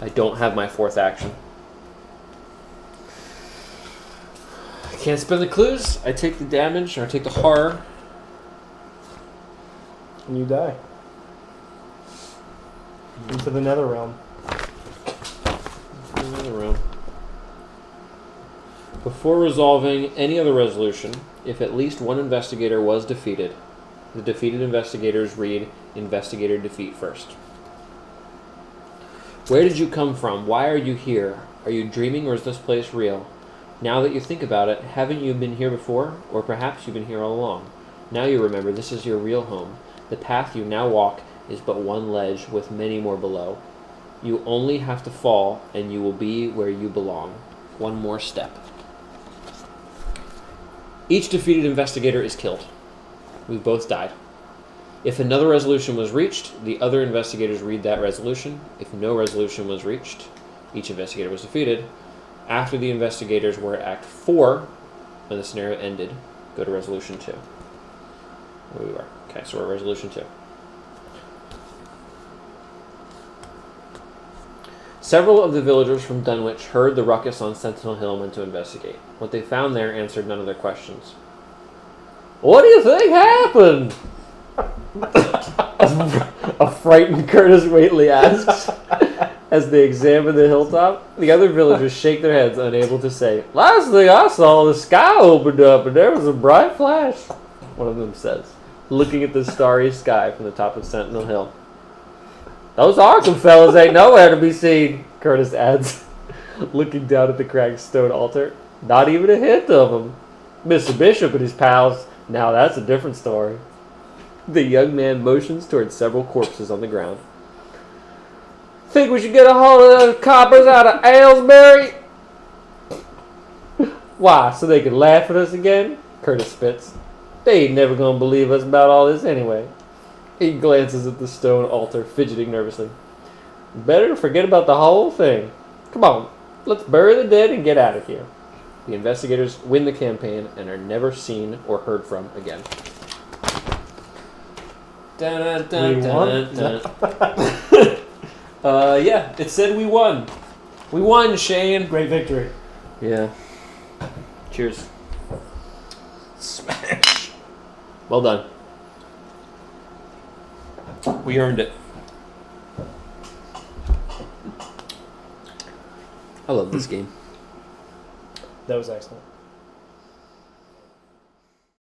I don't have my 4th action. can't spend the clues. I take the damage, or I take the horror. And you die. Into the nether realm. Another round. Before resolving any other resolution, if at least one investigator was defeated, the defeated investigators read investigator defeat first. Where did you come from? Why are you here? Are you dreaming or is this place real? Now that you think about it, haven't you been here before? Or perhaps you've been here all along. Now you remember this is your real home. The path you now walk is but one ledge with many more below. You only have to fall and you will be where you belong. One more step. Each defeated investigator is killed. We've both died. If another resolution was reached, the other investigators read that resolution. If no resolution was reached, each investigator was defeated. After the investigators were at Act 4, when the scenario ended, go to Resolution 2. Where we were. Okay, so we're at Resolution 2. Several of the villagers from Dunwich heard the ruckus on Sentinel Hill and went to investigate. What they found there answered none of their questions. What do you think happened? A frightened Curtis Whately asks as they examine the hilltop. The other villagers shake their heads, unable to say. Last thing I saw, the sky opened up and there was a bright flash, one of them says, looking at the starry sky from the top of Sentinel Hill. Those Arkham fellas ain't nowhere to be seen, Curtis adds, looking down at the cracked stone altar. Not even a hint of them. Mr. Bishop and his pals, now that's a different story. The young man motions towards several corpses on the ground. Think we should get a hold of those coppers out of Aylesbury? Why, so they can laugh at us again? Curtis spits. They ain't never gonna believe us about all this anyway. He glances at the stone altar, fidgeting nervously. Better to forget about the whole thing. Come on, let's bury the dead and get out of here. The investigators win the campaign and are never seen or heard from again. Dun, dun, We dun, won? dun. Yeah, it said we won. We won, Shane. Great victory. Yeah. Cheers. Smash. Well done. We earned it. I love this game. That was excellent.